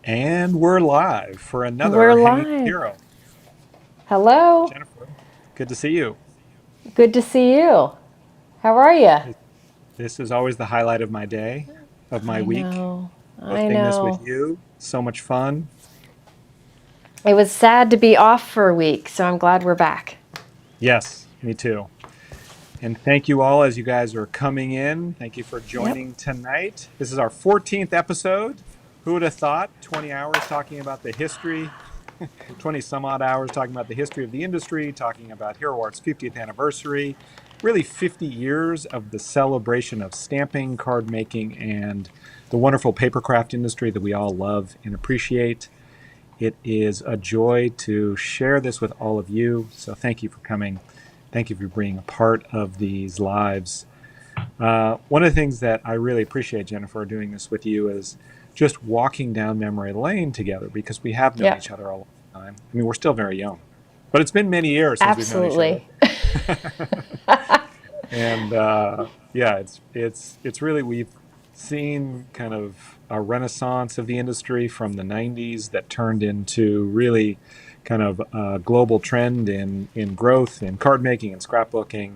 And we're live for We're another Hanging with live. Hero. Hello. Jennifer, good to see you. Good to see you. How are you? This this is always the highlight of my day, of my I week. know. I Hosting this with know. you, so much fun. It was sad to be off for a week, so I'm glad we're back. Yes, me too. And thank you all as you guys are coming in. Thank you for Yep. joining tonight. This is our 14th episode. Who would have thought 20 hours talking about the history, 20 some odd hours talking about the history of the industry, talking about Hero Art's 50th anniversary, really 50 years of the celebration of stamping, card making, and the wonderful papercraft industry that we all love and appreciate. It is a joy to share this with all of you. So thank you for coming. Thank you for being a part of these lives. One of the things that I really appreciate, Jennifer, doing this with you is just walking down memory lane together because we have known Yep. each other a long time. I mean, we're still very young, but it's been many years since we've known each other. Absolutely. And yeah, it's really we've seen kind of a renaissance of the industry from the 90s that turned into really kind of a global trend in growth in card making and scrapbooking,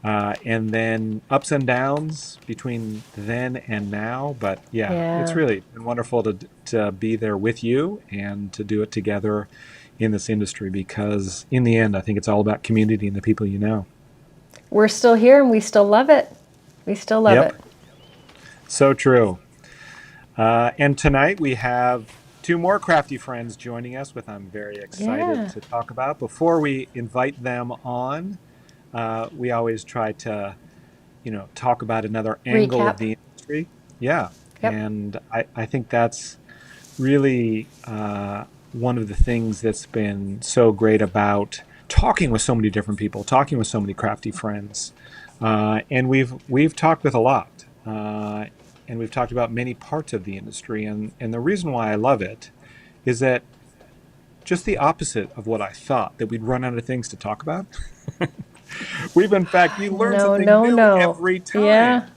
and then ups and downs between then and now. But yeah, it's Yeah. really been wonderful to be there with you and to do it together in this industry because in the end, I think it's all about community and the people you know. We're still here and we still love it. We still love Yep, it. so true. And tonight we have two more crafty friends joining us, with I'm very excited Yeah. to talk about. Before we invite them on, we always try to, talk about another angle of Recap. the industry. Yeah, Yep. and I think that's really one of the things that's been so great about talking with so many different people, talking with so many crafty friends, and we've talked with a lot, and we've talked about many parts of the industry, and the reason why I love it is that just the opposite of what I thought, that we'd run out of things to talk about. We've in fact we learn No, something no, new no. every Yeah. time.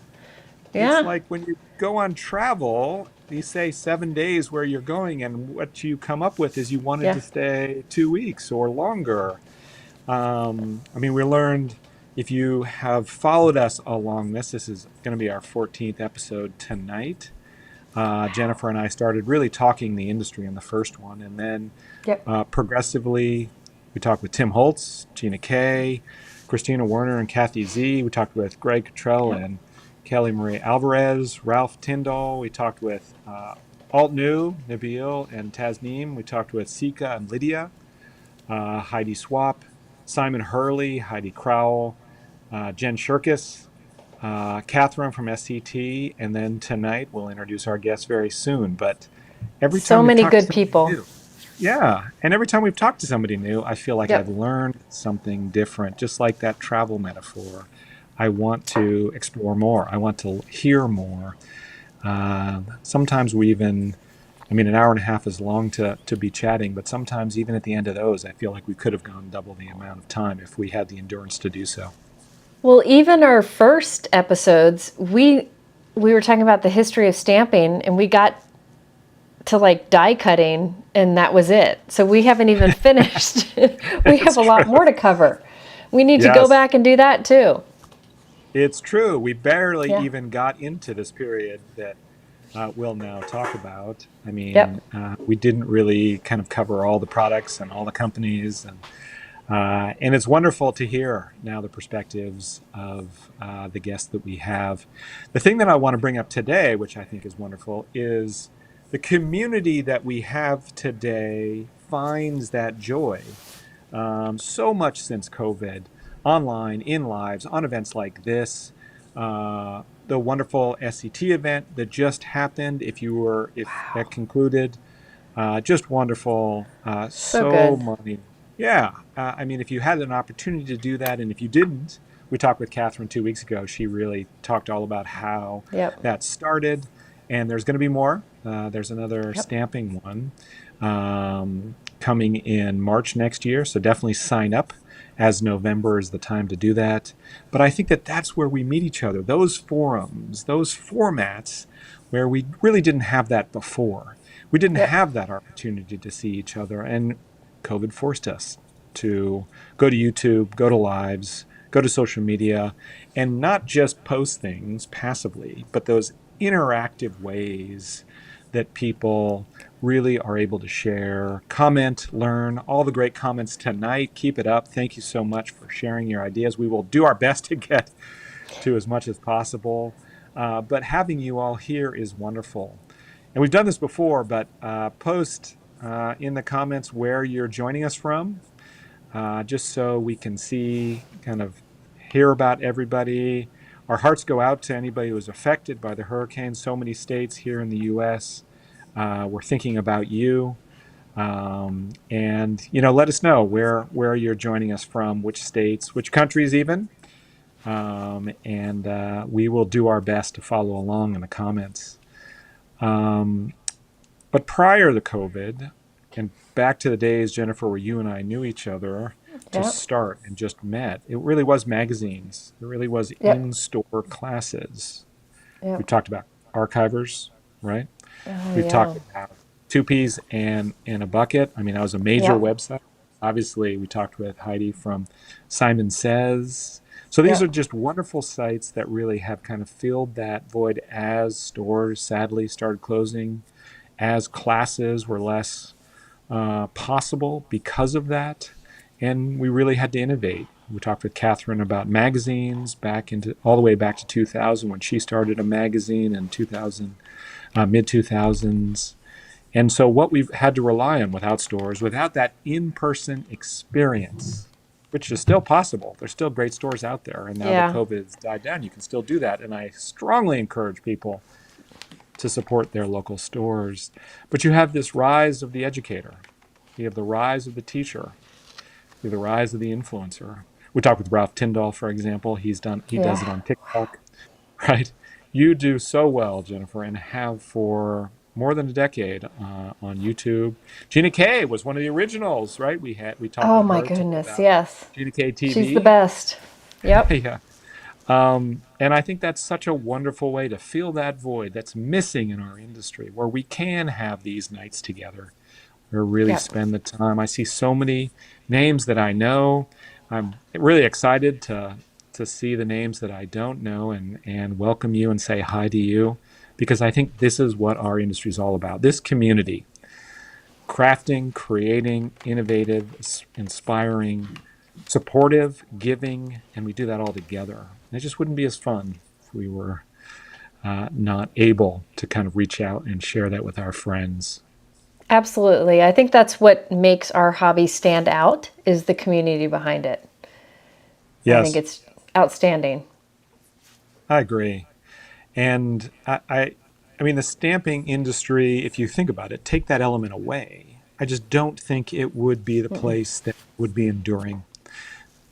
It's Yeah. like when you go on travel, you say 7 days where you're going, and what you come up with is you wanted Yeah. to stay 2 weeks or longer. I mean, we learned, if you have followed us along this is going to be our 14th episode tonight. Jennifer and I started really talking the industry in the first one, and then Yep. progressively we talked with Tim Holtz, Gina Kay, Christina Werner, and Kathy Z. We talked with Greg Cottrell Yep. and Kelly Marie Alvarez, Ralph Tyndall. We talked with Alt New, Nabil, and Tasneem. We talked with Sika and Lydia, Heidi Swap, Simon Hurley, Heidi Crowell, Jen Shirkis, Catherine from SCT, and then tonight we'll introduce our guests very soon. But every So time we've many talked to good somebody people. new, yeah, and every time we've talked to somebody new, I feel like I've Yep. learned something different, just like that travel metaphor. I want to explore more. I want to hear more. Sometimes we even, I mean, an hour and a half is long to be chatting, but sometimes even at the end of those, I feel like we could have gone double the amount of time if we had the endurance to do so. Well, even our first episodes, we were talking about the history of stamping and we got to like die cutting and that was it. So we haven't even finished. We have It's a lot true. more to cover. We need to go Yes, back and do that too. it's true. We barely Yeah. even got into this period that we'll now talk about. I Yep. mean, we didn't really kind of cover all the products and all the companies, and it's wonderful to hear now the perspectives of the guests that we have. The thing that I want to bring up today, which I think is wonderful, is the community that we have today finds that joy so much since COVID, online, in lives, on events like this. The wonderful SCT event that just happened, if that concluded, just wonderful. So So good. many. Yeah. I mean, if you had an opportunity to do that, and if you didn't, we talked with Catherine 2 weeks ago. She really talked all about how Yep. that started. And there's going to be more. There's another Yep. stamping one coming in March next year. So definitely sign up, as November is the time to do that. But I think that that's where we meet each other. Those forums, those formats where we really didn't have that before. We didn't Yep. have that opportunity to see each other, and COVID forced us to go to YouTube, go to lives, go to social media, and not just post things passively, but those interactive ways that people really are able to share, comment, learn. All the great comments tonight. Keep it up. Thank you so much for sharing your ideas. We will do our best to get to as much as possible. But having you all here is wonderful. And we've done this before, but post in the comments where you're joining us from, just so we can see, kind of hear about everybody. Our hearts go out to anybody who was affected by the hurricane. So many states here in the U.S. We're thinking about you. And let us know where you're joining us from, which states, which countries even. And we will do our best to follow along in the comments. But prior to COVID, and back to the days, Jennifer, where you and I knew each other to Yep. start and just met, it really was magazines. It really was Yep. in-store classes. We've Yep. talked about archivers, right? Oh We've yeah. talked about Two Peas and a Bucket. I mean, that was a major Yep. website. Obviously, we talked with Heidi from Simon Says. So these are Yep. just wonderful sites that really have kind of filled that void as stores sadly started closing, as classes were less possible because of that. And we really had to innovate. We talked with Catherine about magazines back into all the way back to 2000 when she started a magazine in 2000, mid 2000s. And so what we've had to rely on without stores, without that in-person experience, which is still possible. There's still great stores out there. And now that Yeah. COVID has died down, you can still do that. And I strongly encourage people to support their local stores. But you have this rise of the educator. You have the rise of the teacher. You have the rise of the influencer. We talked with Ralph Tyndall, for example. He does it Yeah. on TikTok, right? You do so well, Jennifer, and have for more than a decade on YouTube. Gina K was one of the originals, right? We talked Oh with my her too goodness. about Yes. Gina K She's the TV. best. Yep. Yeah. And I think that's such a wonderful way to fill that void that's missing in our industry, where we can have these nights together, where we really Yep. spend the time. I see so many names that I know. I'm really excited to see the names that I don't know and welcome you and say hi to you, because I think this is what our industry is all about. This community, crafting, creating, innovative, inspiring, supportive, giving, and we do that all together. And it just wouldn't be as fun if we were not able to kind of reach out and share that with our friends. Absolutely. I think that's what makes our hobby stand out is the community behind it. I think Yes, it's outstanding. I agree. And I mean, the stamping industry, if you think about it, take that element away. I just don't think it would be the place that would be enduring.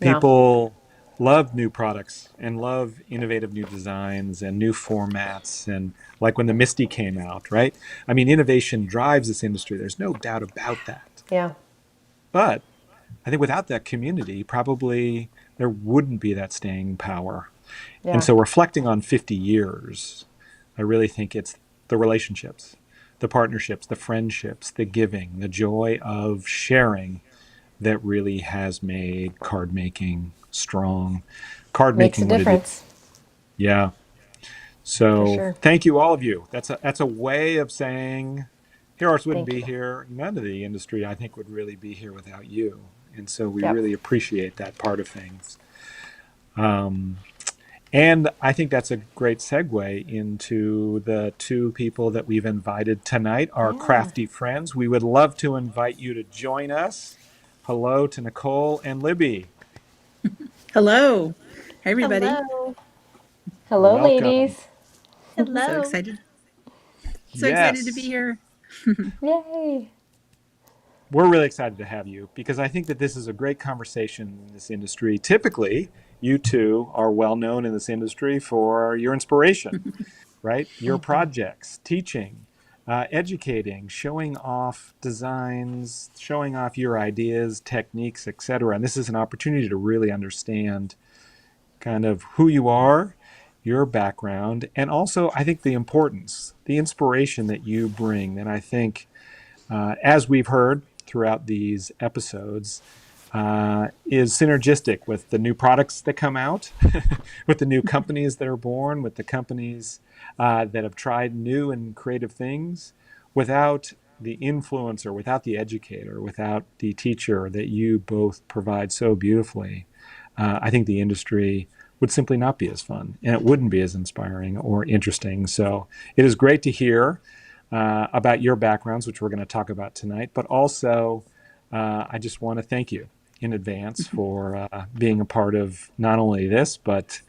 No. People love new products and love innovative new designs and new formats. And like when the Misty came out, right? I mean, innovation drives this industry. There's no doubt about that. Yeah. But I think without that community, probably there wouldn't be that staying power. And Yeah. so reflecting on 50 years, I really think it's the relationships, the partnerships, the friendships, the giving, the joy of sharing that really has made card making strong, card Makes a making what it is. difference Yeah. for So sure. thank you, all of you. That's a way of saying Heroes wouldn't Thank be you. here. None of the industry, I think, would really be here without you. And so we Yep. really appreciate that part of things. Um, and I think that's a great segue into the two people that we've invited tonight, our Yeah. crafty friends. We would love to invite you to join us. Hello to Nichol and Libby. Hello. Hi, everybody. Hello. Hello, Welcome. ladies. So Hello. excited. So excited to be Yes, here. Yay. we're really excited to have you because I think that this is a great conversation in this industry. Typically, you two are well known in this industry for your inspiration, right? Your projects, teaching, educating, showing off designs, showing off your ideas, techniques, etc. And this is an opportunity to really understand kind of who you are your background, and also I think the importance, the inspiration that you bring. And I think, as we've heard throughout these episodes, is synergistic with the new products that come out, with the new companies that are born, with the companies that have tried new and creative things. Without the influencer, without the educator, without the teacher that you both provide so beautifully, I think the industry would simply not be as fun, and it wouldn't be as inspiring or interesting. So it is great to hear about your backgrounds, which we're going to talk about tonight, but also I just want to thank you in advance for being a part of not only this, but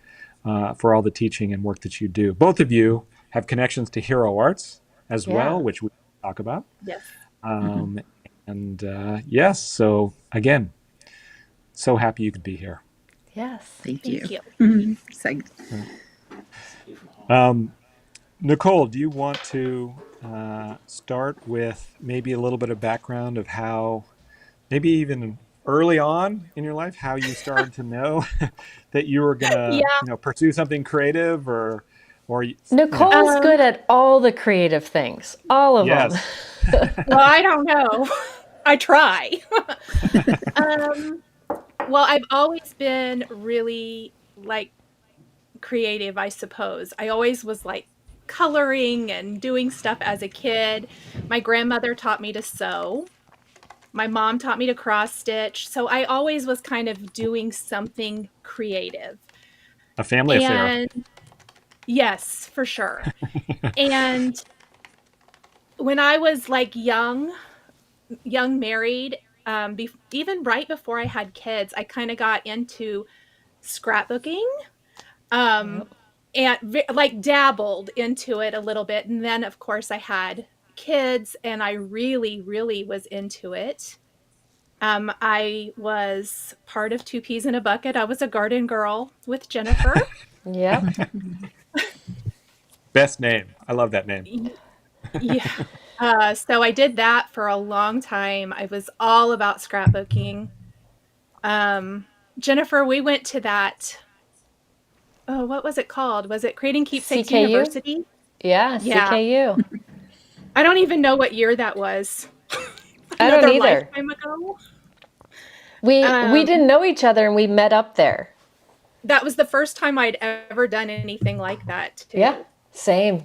for all the teaching and work that you do. Both of you have connections to Hero Arts as well, which we talk about. Yes. And yes, so again, so happy you could be here. Yes. Thank you. Excited. Nichol, do you want to start with maybe a little bit of background of how, maybe even early on in your life, how you started to know that you were gonna, pursue something creative, or Nicole's good at all the creative things, all of them. Well, I don't know. I try. Well, I've always been really creative, I suppose. I always was coloring and doing stuff as a kid. My grandmother taught me to sew. My mom taught me to cross stitch. So I always was kind of doing something creative. A family affair. Yes, for sure. And when I was young married, even right before I had kids, I kind of got into scrapbooking, and dabbled into it a little bit. And then of course I had kids and I really, really was into it. I was part of Two Peas in a Bucket. I was a garden girl with Jennifer. Yep. Best name. I love that name. Yeah. So I did that for a long time. I was all about scrapbooking. Jennifer, we went to that. Oh, what was it called? Was it Creating Keepsakes CKU? University? Yeah, CKU. I don't even know what year that was. I don't either. Lifetime ago. We didn't know each other and we met up there. That was the first time I'd ever done anything like that, too. Yeah, same.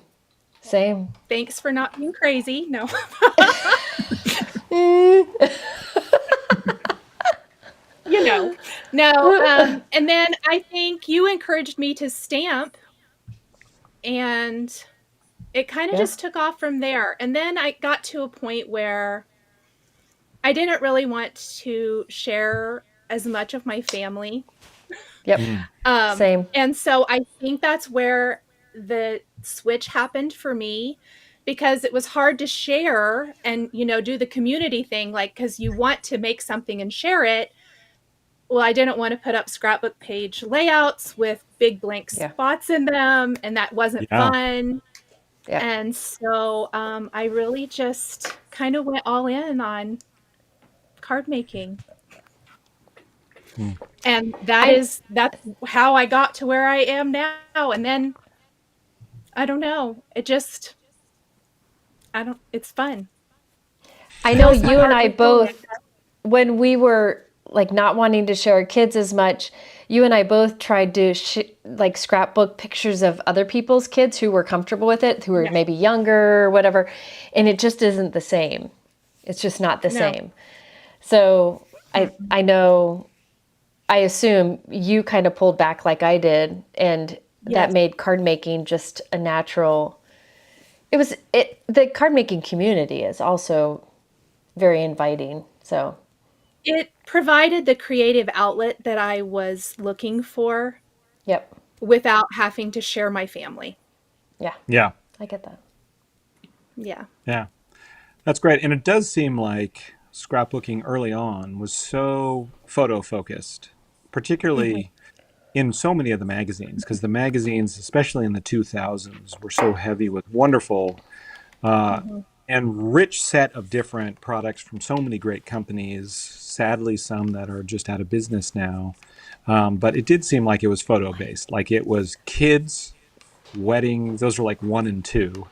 Thanks for not being crazy. No. No. And then I think you encouraged me to stamp, and it kind of just took off from there. And then I got to a point where I didn't really want to share as much of my family. Yep. Same. And so I think that's where the switch happened for me, because it was hard to share and, do the community thing, because you want to make something and share it. Well, I didn't want to put up scrapbook page layouts with big blank spots in them, and that wasn't fun. Yeah. And so I really just kind of went all in on card making. And that's how I got to where I am now. And then, I don't know, it's fun. I know you and I both, when we were not wanting to show our kids as much, you and I both tried to scrapbook pictures of other people's kids who were comfortable with it, who were maybe younger or whatever. And it just isn't the same. It's just not the same. So I know, I assume you kind of pulled back like I did, and that made card making just a natural. The card making community is also very inviting. So it provided the creative outlet that I was looking for. Yep. Without having to share my family. Yeah. Yeah. I get that. Yeah. Yeah. That's great. And it does seem like scrapbooking early on was so photo focused, particularly in so many of the magazines, because the magazines, especially in the 2000s, were so heavy with wonderful and rich set of different products from so many great companies, sadly some that are just out of business now. But it did seem like it was photo based, like it was kids weddings. Those were like 1 and 2,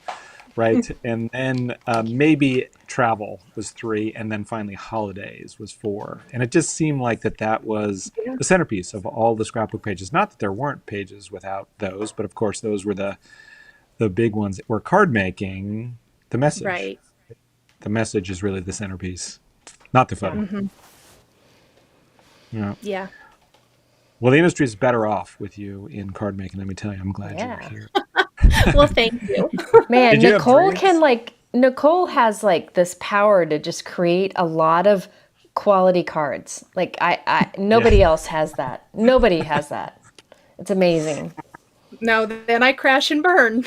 right? And then maybe travel was 3, and then finally holidays was 4. And it just seemed like that was Yeah. the centerpiece of all the scrapbook pages. Not that there weren't pages without those, but of course those were the big ones. Where card making, the message, Right. the message is really the centerpiece, not the photo. Mhm. Yeah. Yeah. Well, the industry is better off with you in card making. Let me tell you, I'm glad Yeah. you're here. Well, thank you. Man, Did you have Nicole has like this power to just create a lot of quality cards. Like nobody else has that. Nobody has that. It's amazing. No, then I crash and burn.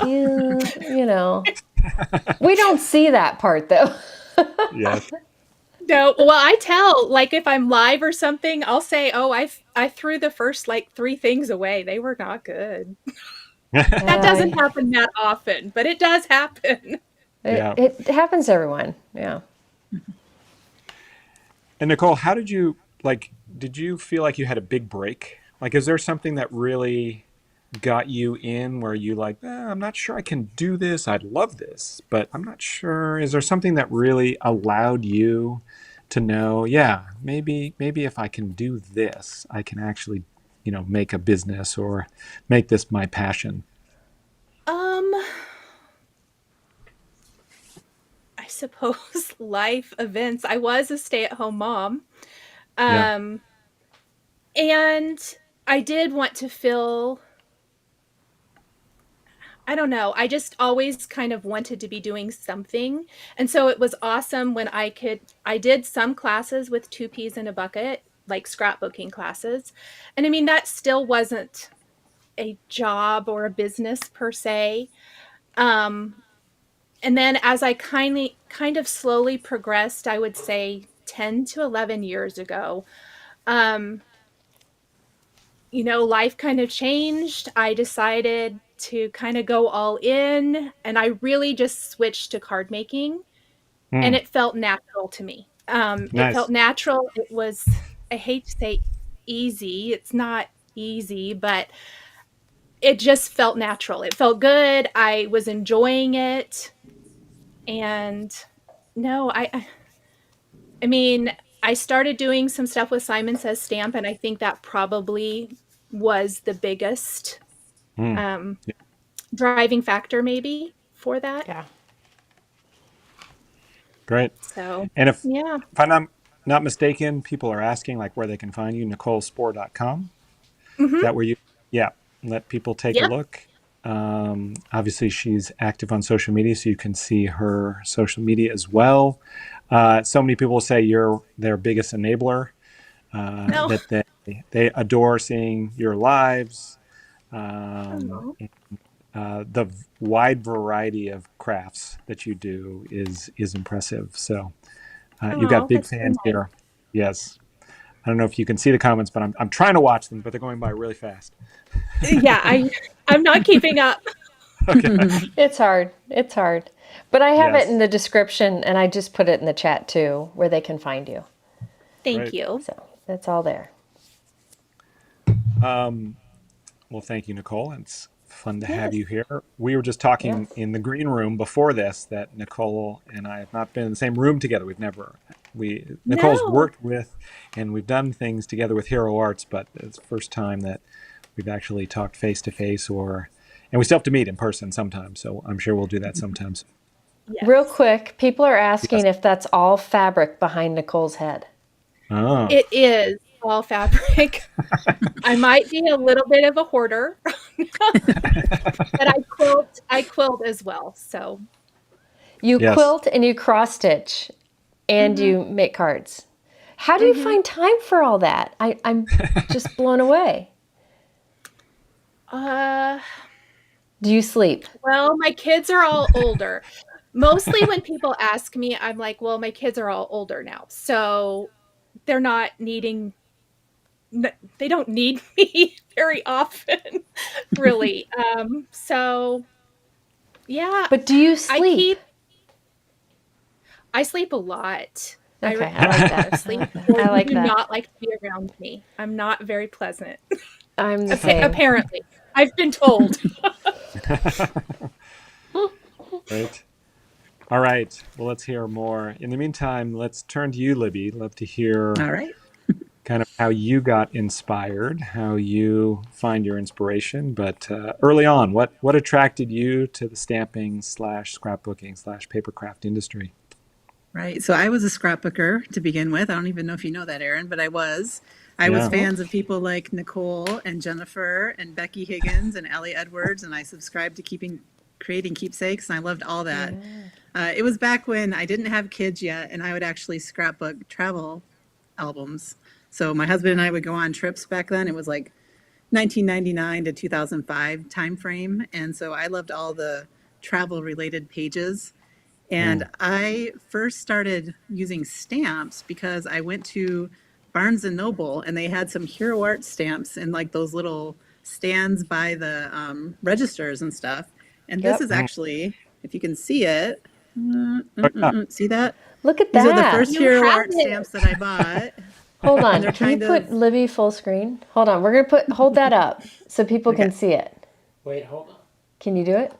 You know, we don't see that part though. Yes. No, well, I tell, like, if I'm live or something, I'll say, "Oh, I threw the first like 3 things away. They were not good." That doesn't happen that often, but it does happen. Yeah. It happens to everyone. Yeah. And Nicole, how did you did you feel like you had a big break? Like, is there something that really got you in where you I'm not sure I can do this. I'd love this, but I'm not sure. Is there something that really allowed you to know, yeah, maybe if I can do this, I can actually, make a business or make this my passion? I suppose life events. I was a stay-at-home mom. Yeah. And I did want to feel, I don't know, I just always kind of wanted to be doing something. And so it was awesome when I did some classes with 2 peas in a bucket, like scrapbooking classes. And I mean, that still wasn't a job or a business per se. Um, and then as I kind of slowly progressed, I would say 10 to 11 years ago, um, life kind of changed. I decided to kind of go all in, and I really just switched to card making, and Hmm. it felt natural to me. It felt Nice. natural. It was, I hate to say easy. It's not easy, but it just felt natural. It felt good. I was enjoying it. And no, I mean, I started doing some stuff with Simon Says Stamp, and I think that probably was the biggest Hmm. um, driving factor maybe for that. Yeah. Great. So, And yeah. if I'm not mistaken, people are asking where they can find you, NicholeSpohr.com. Is Hmm. that where you, yeah, let people take a Yeah. look? Obviously, she's active on social media, so you can see her social media as well. So many people say you're their biggest enabler, No. that they adore seeing your lives, um, Oh, the wide variety of crafts that you do is impressive. So you've got big that's so fans nice. here. Yes. I don't know if you can see the comments, but I'm trying to watch them, but they're going by really fast. Yeah, I'm not keeping up. Okay. It's hard. It's hard. But I have it Yes. in the description, and I just put it in the chat too, where they can find you. Thank Great. you. So it's all there. Well, thank you, Nicole. It's fun to have Yes. you here. We were just Yeah. talking in the green room before this that Nicole and I have not been in the same room together. Nicole's No. worked with, and we've done things together with Hero Arts, but it's the first time that we've actually talked face to face, and we still have to meet in person sometimes. So I'm sure we'll do that sometimes. Yes. Real quick, people are asking Yes. if that's all fabric behind Nicole's head. Oh, It is all fabric. I might be a little bit of a hoarder, but I quilt as well. So, You yes. quilt and you cross stitch and Mhm. you make cards. How do you find time for all that? I'm just blown away. Do you sleep? Well, my kids are all older. Mostly when people ask me, I'm like, well, my kids are all older now. So they're not needing, they don't need me very often, really. So yeah, But do you I sleep? sleep a lot. I Okay, I require like a lot that. of sleep, I or you like do that. not like to be around me. I'm not very pleasant, I'm the same. apparently. I've been told. Right. All right. Well, let's hear more. In the meantime, let's turn to you, Libby. Love to hear All right. kind of how you got inspired, how you find your inspiration. But early on, what attracted you to the stamping slash scrapbooking slash papercraft industry? Right. So I was a scrapbooker to begin with. I don't even know if you know that, Aaron, but I was. I was Yeah. fans of people like Nicole and Jennifer and Becky Higgins and Ellie Edwards, and I subscribed to creating keepsakes, and I loved all that. It was back when I didn't have kids yet, and I would actually scrapbook travel albums. So my husband and I would go on trips back then. It was like 1999 to 2005 time frame, and so I loved all the travel related pages. And I first started using stamps because I went to Barnes and Noble and they had some Hero Art stamps in like those little stands by the registers and stuff. And this Yep. is actually, if you can see it, see that? Look at These are the that. first You Hero have Art it. stamps that I bought. Hold on. they're Can you kind put of- Libby full screen? Hold on. We're going to hold that up so people can Okay. see it. Wait, hold on. Can you do it?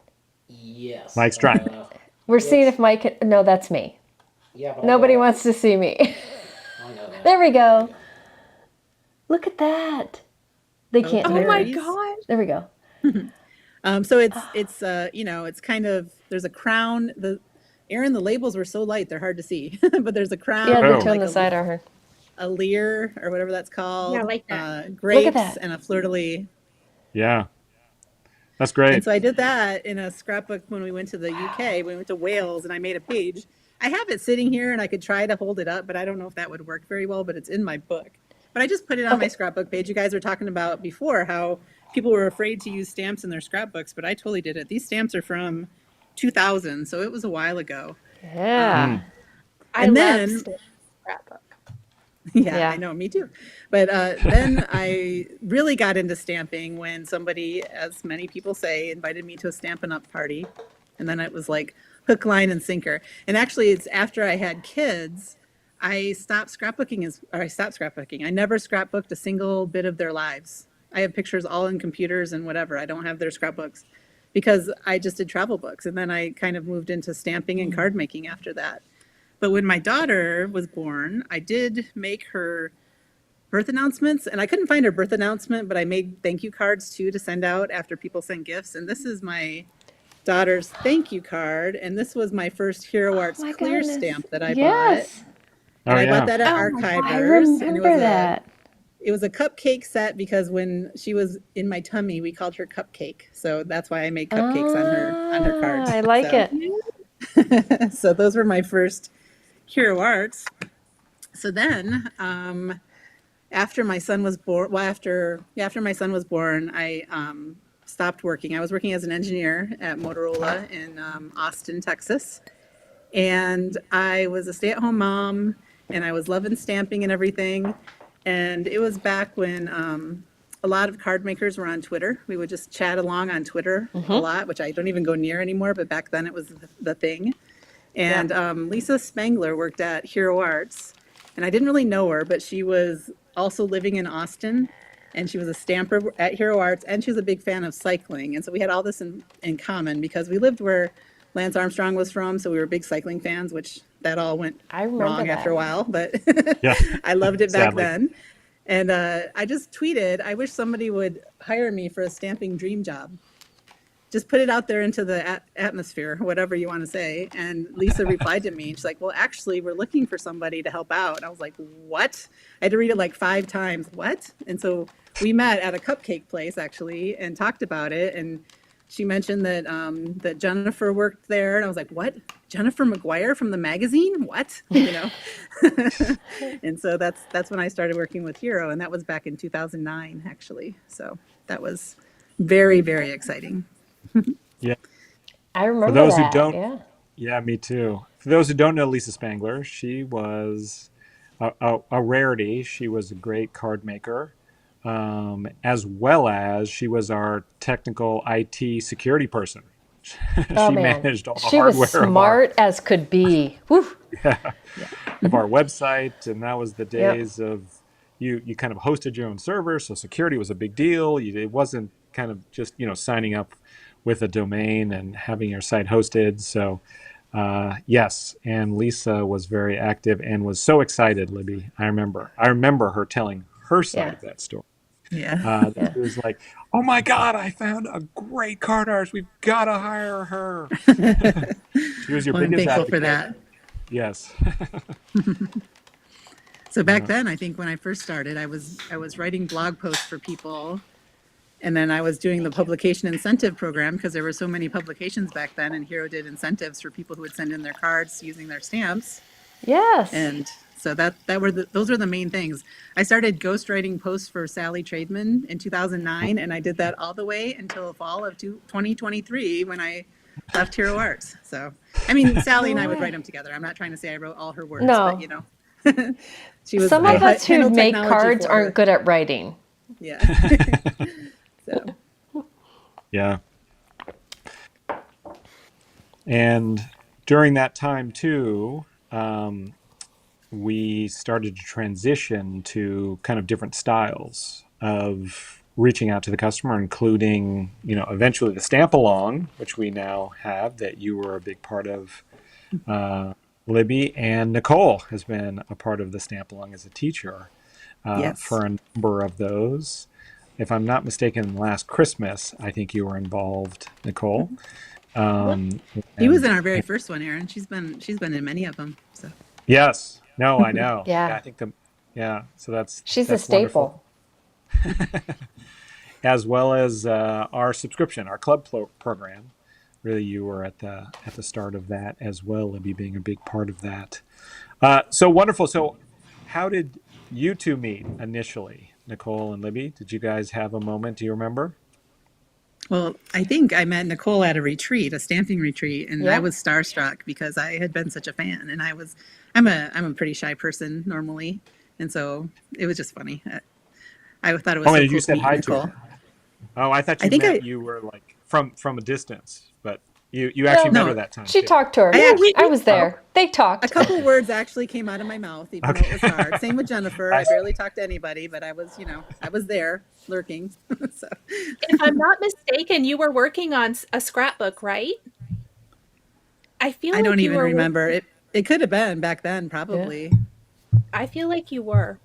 Yes. Mike's trying. We're seeing if Mike can. No, that's me. Yeah, but Nobody wants to see me. I know that. There we go. Look at that. They can't. Oh Oh hear my us. God. There we go. So it's you know, it's kind of, there's a crown. Aaron, the labels were so light they're hard to see, but there's a crown. Yeah, Oh. the two on like the side are her. a leer or whatever that's called. Yeah, I like that. Grapes that. and a fleur-de-lis. Yeah. That's great. And so I did that in a scrapbook when we went to the UK. We went to Wales and I made a page. I have it sitting here and I could try to hold it up, but I don't know if that would work very well, but it's in my book. But I just put it on my scrapbook page. You guys were talking about before how people were afraid to use stamps in their scrapbooks, but I totally did it. These stamps are from 2000, so it was a while ago. Yeah. I And love then- scrapbook. Yeah, Yeah. I know, me too. But then I really got into stamping when somebody, as many people say, invited me to a Stampin' Up party. And then it was like hook, line, and sinker. And actually, it's after I had kids, I stopped scrapbooking. I never scrapbooked a single bit of their lives. I have pictures all in computers and whatever. I don't have their scrapbooks because I just did travel books. And then I kind of moved into stamping and card making after that. But when my daughter was born, I did make her birth announcements, and I couldn't find her birth announcement, but I made thank you cards too to send out after people sent gifts. And this is my daughter's thank you card, and this was my first Hero Arts my clear goodness. stamp that I bought. Yes. And I yeah. bought that at Oh my God. I Archivers, and it remember was that. it was a cupcake set because when she was in my tummy, we called her Cupcake. So that's why I made cupcakes on her cards. I like So- it. So those were my first Hero Arts. So then, after my son was born, after my son was born, I stopped working. I was working as an engineer at Motorola in Austin, Texas, and I was a stay-at-home mom, and I was loving stamping and everything. And it was back when a lot of card makers were on Twitter. We would just chat along on Twitter a lot, which I don't even go near anymore, but back then it was the thing. And Lisa Spangler worked at Hero Arts, and I didn't really know her, but she was also living in Austin, and she was a stamper at Hero Arts, and she was a big fan of cycling. And so we had all this in common because we lived where Lance Armstrong was from, so we were big cycling fans, which that all went I remember wrong that. after a while, but Yeah. I loved it back Sadly. then. And I just tweeted, I wish somebody would hire me for a stamping dream job. Just put it out there into the atmosphere, whatever you want to say. And Lisa replied to me. She's like, well, actually, we're looking for somebody to help out. And I was like, what? I had to read it like 5 times. What? And so we met at a cupcake place, actually, and talked about it. And she mentioned that that Jennifer worked there. And I was like, what? Jennifer McGuire from the magazine? What? You know? And so that's when I started working with Hero. And that was back in 2009, actually. So that was very, very exciting. Yeah. I remember those who that. don't- Yeah. Yeah, me too. For those who don't know Lisa Spangler, she was a rarity. She was a great card maker, as well as she was our technical IT security person. Oh, She man. managed all the She hardware was smart as could be. Whew. of our website, and that was the days of you kind of hosted your own server, so security was a big deal. It wasn't kind of just, signing up with a domain and having your site hosted. So yes, and Lisa was very active and was so excited, Libby. I remember her telling her side of that story. Yeah. She was like, "Oh my God, I found a great card artist. We've got to hire her." She was your Well, I'm biggest thankful advocate. for that. Yes. So back then, I think when I first started, I was writing blog posts for people, and then I was doing the publication incentive program because there were so many publications back then, and Hero did incentives for people who would send in their cards using their stamps. Yes. And so those were the main things. I started ghostwriting posts for Sally Tradman in 2009, and I did that all the way until fall of 2023 when I left Hero Arts. So, I mean, Sally and I would write them together. I'm not trying to say I wrote all her words, No. but she was. Some of us who handled make technology cards for her. aren't good at writing. Yeah. So. Yeah. And during that time too, we started to transition to kind of different styles of reaching out to the customer, including, eventually the stamp along, which we now have, that you were a big part of, Libby, and Nichol has been a part of the stamp along as a teacher Yes. for a number of those. If I'm not mistaken, last Christmas, I think you were involved, Nichol. He was in our very first one, Erin. She's been in many of them. So. Yes. No, I know. Yeah. I think so that's She's that's a staple. wonderful. As well as our subscription, our club program. Really, you were at the start of that as well, Libby being a big part of that. So wonderful. So how did you two meet initially, Nichol and Libby? Did you guys have a moment? Do you remember? Well, I think I met Nichol at a retreat, a stamping retreat, and Yeah. I was starstruck because I had been such a fan, and I'm a pretty shy person normally, and so it was just funny. I thought it was so and cool you to said meet hi to Nichol. her. Oh, I thought I think you were like from a distance, but you actually met No. her that time. She too. talked to her. I actually- I was there. They A talked. couple words actually came out of my mouth, even though it was hard. Same with Jennifer. I barely talked to anybody, but I was there lurking. So If I'm not mistaken, you were working on a scrapbook, right? I feel I like don't you even were remember. It could have been back then, probably. I feel like you were,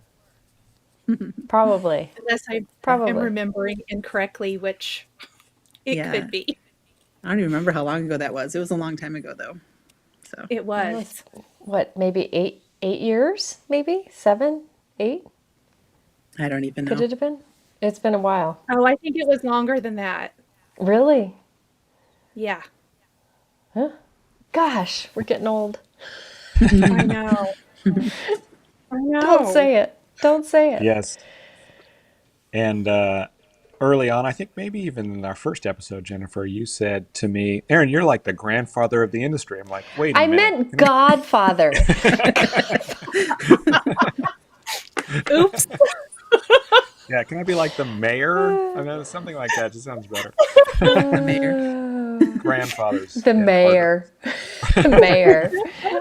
Probably. unless I Probably. am remembering incorrectly, which it Yeah. could be. I don't even remember how long ago that was. It was a long time ago, though. So It was. What, maybe eight years? Maybe 7, 8? I don't even Could know. it have been? It's been a while. Oh, I think it was longer than that. Really? Yeah. Huh? Gosh, we're getting old. I know. I know. Don't say it. Don't say it. Yes. And early on, I think maybe even in our first episode, Jennifer, you said to me, "Aaron, you're like the grandfather of the industry." I'm like, wait a I minute. meant Godfather. Oops. Yeah, can I be like the mayor? I mean, something like that just sounds better. The mayor. Grandfathers. The yeah, mayor. The mayor.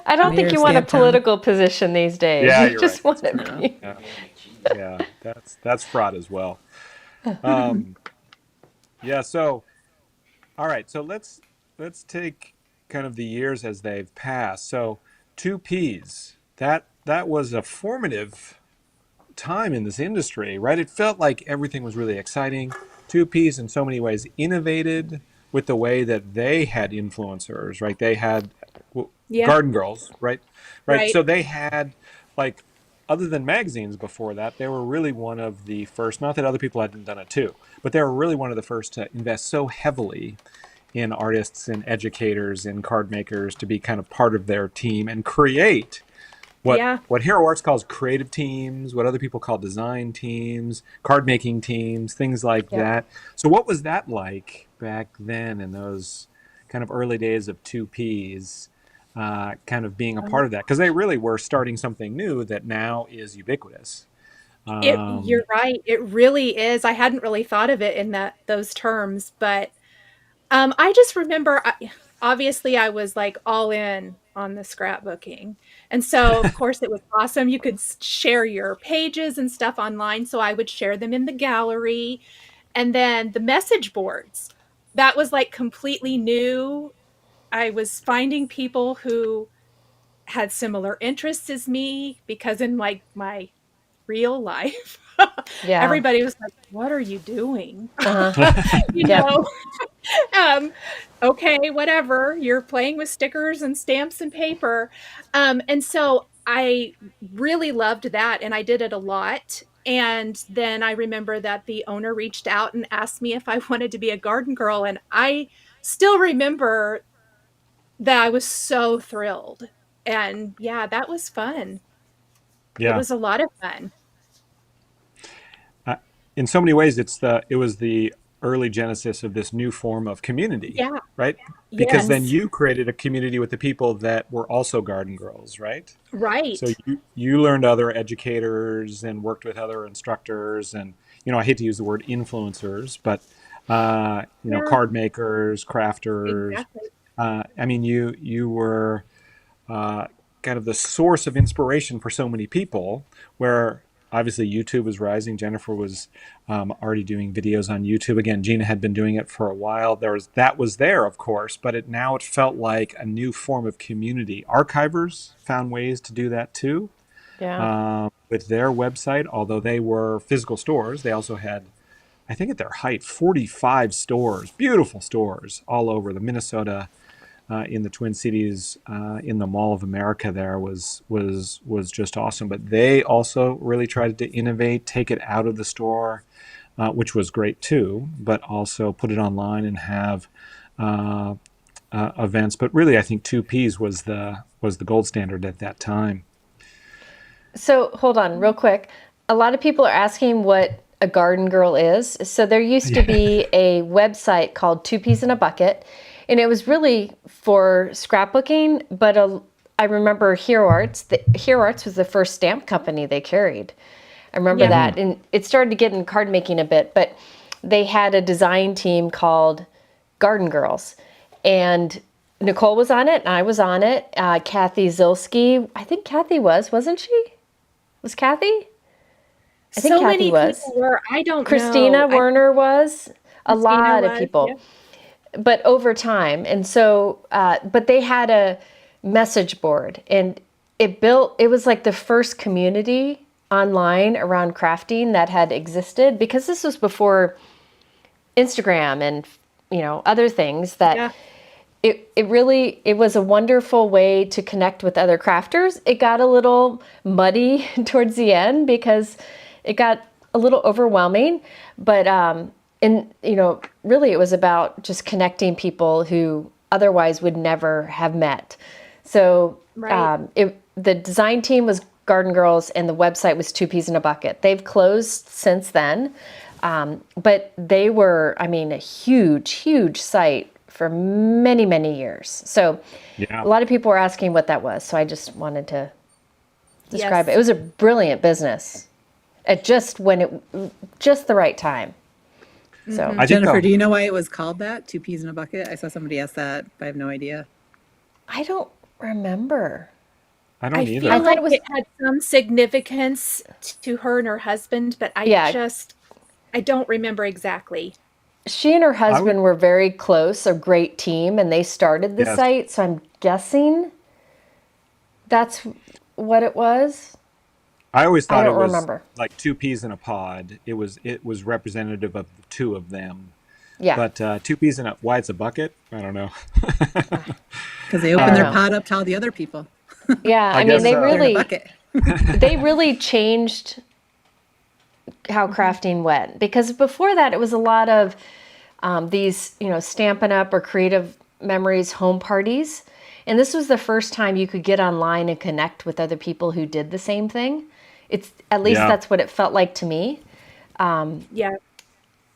I don't think Mayor you want a Stamp Town. political position these days. Yeah, you you're just right. want to be. Yeah, that's fraud as well. Yeah, so all right, so let's take kind of the years as they've passed. So 2Ps, that was a formative time in this industry, right? It felt like everything was really exciting. 2Ps in so many ways innovated with the way that they had influencers, right? They had Yeah. Garden Girls, right? Right. So they had, like, other than magazines before that, they were really one of the first, not that other people hadn't done it too, but they were really one of the first to invest so heavily in artists and educators and card makers to be kind of part of their team and create what Hero Arts calls creative teams, what other people call design teams, card making teams, things like that. So what was that like back then in those kind of early days of 2Ps, kind of being a part of that? Because they really were starting something new that now is ubiquitous. You're right. It really is. I hadn't really thought of it in those terms, but I just remember, obviously, I was like all in on the scrapbooking. And so, of course, it was awesome. You could share your pages and stuff online. So I would share them in the gallery. And then the message boards, that was like completely new. I was finding people who had similar interests as me, because in like my real life, Yeah. everybody was like, what are you doing? Uh-huh. You Yep. know, okay, whatever. You're playing with stickers and stamps and paper. And so I really loved that, and I did it a lot. And then I remember that the owner reached out and asked me if I wanted to be a garden girl. And I still remember that I was so thrilled. And yeah, that was fun. It Yeah. was a lot of fun. Uh, in so many ways, it was the early genesis of this new form of community, Yeah. right? Because then Yes. you created a community with the people that were also garden girls, right? So Right. you learned other educators and worked with other instructors, and I hate to use the word influencers, but Yeah, card makers, crafters. exactly. I mean, you were uh, kind of the source of inspiration for so many people. Where obviously YouTube was rising. Jennifer was already doing videos on YouTube. Again, Gina had been doing it for a while. That was there, of course, but it felt like a new form of community. Archivers found ways to do that too Yeah. with their website. Although they were physical stores, they also had, I think at their height, 45 stores, beautiful stores all over the Minnesota, in the Twin Cities, in the Mall of America. There was just awesome. But they also really tried to innovate, take it out of the store, which was great too. But also put it online and have uh, events. But really, I think Two Ps was the gold standard at that time. So hold on, real quick. A lot of people are asking what a garden girl is. So there used to Yeah. be a website called Two Peas in a Bucket, and it was really for scrapbooking. But I remember Hero Arts. Hero Arts was the first stamp company they carried. I remember Yeah. that, and it started to get in card making a bit. But they had a design team called Garden Girls, and Nicole was on it, and I was on it. Kathy Zilski, I think Kathy wasn't she? Was Kathy? I think So Kathy many was. people were, I don't Christina know. I think Werner was. A Christina lot of was, yeah. people. But over time. And so, but they had a message board, and it was like the first community online around crafting that had existed, because this was before Instagram and, other things that Yeah. it was a wonderful way to connect with other crafters. It got a little muddy towards the end because it got a little overwhelming, but and really it was about just connecting people who otherwise would never have met. So Right. the design team was Garden Girls, and the website was Two Peas in a Bucket. They've closed since then, but they were, I mean, a huge, huge site for many, many years. So Yeah. a lot of people were asking what that was. So I just wanted to describe it. It Yes. was a brilliant business at just the right time. So I think Jennifer, the do you know why it was called that? Two peas in a bucket? I saw somebody ask that, but I have no idea. I don't remember. I I don't feel I either. thought like it was, it had some significance to her and her husband, but yeah, I don't remember exactly. she and her I would husband were very close, a great team, and they started the Yes. site. So I'm guessing that's what it was. I always I thought it don't was remember. like two peas in a pod. It was representative of the two of them. Yeah, But two peas in a why it's a bucket? I don't know. Because they I open don't their know. pot up to all the other people. Yeah, I I mean, guess they They're in a really, bucket. they really changed how crafting went, because before that it was a lot of these Stampin' Up! Or Creative Memories home parties, and this was the first time you could get online and connect with other people who did the same thing. It's at least Yeah. that's what it felt like to me, Yeah,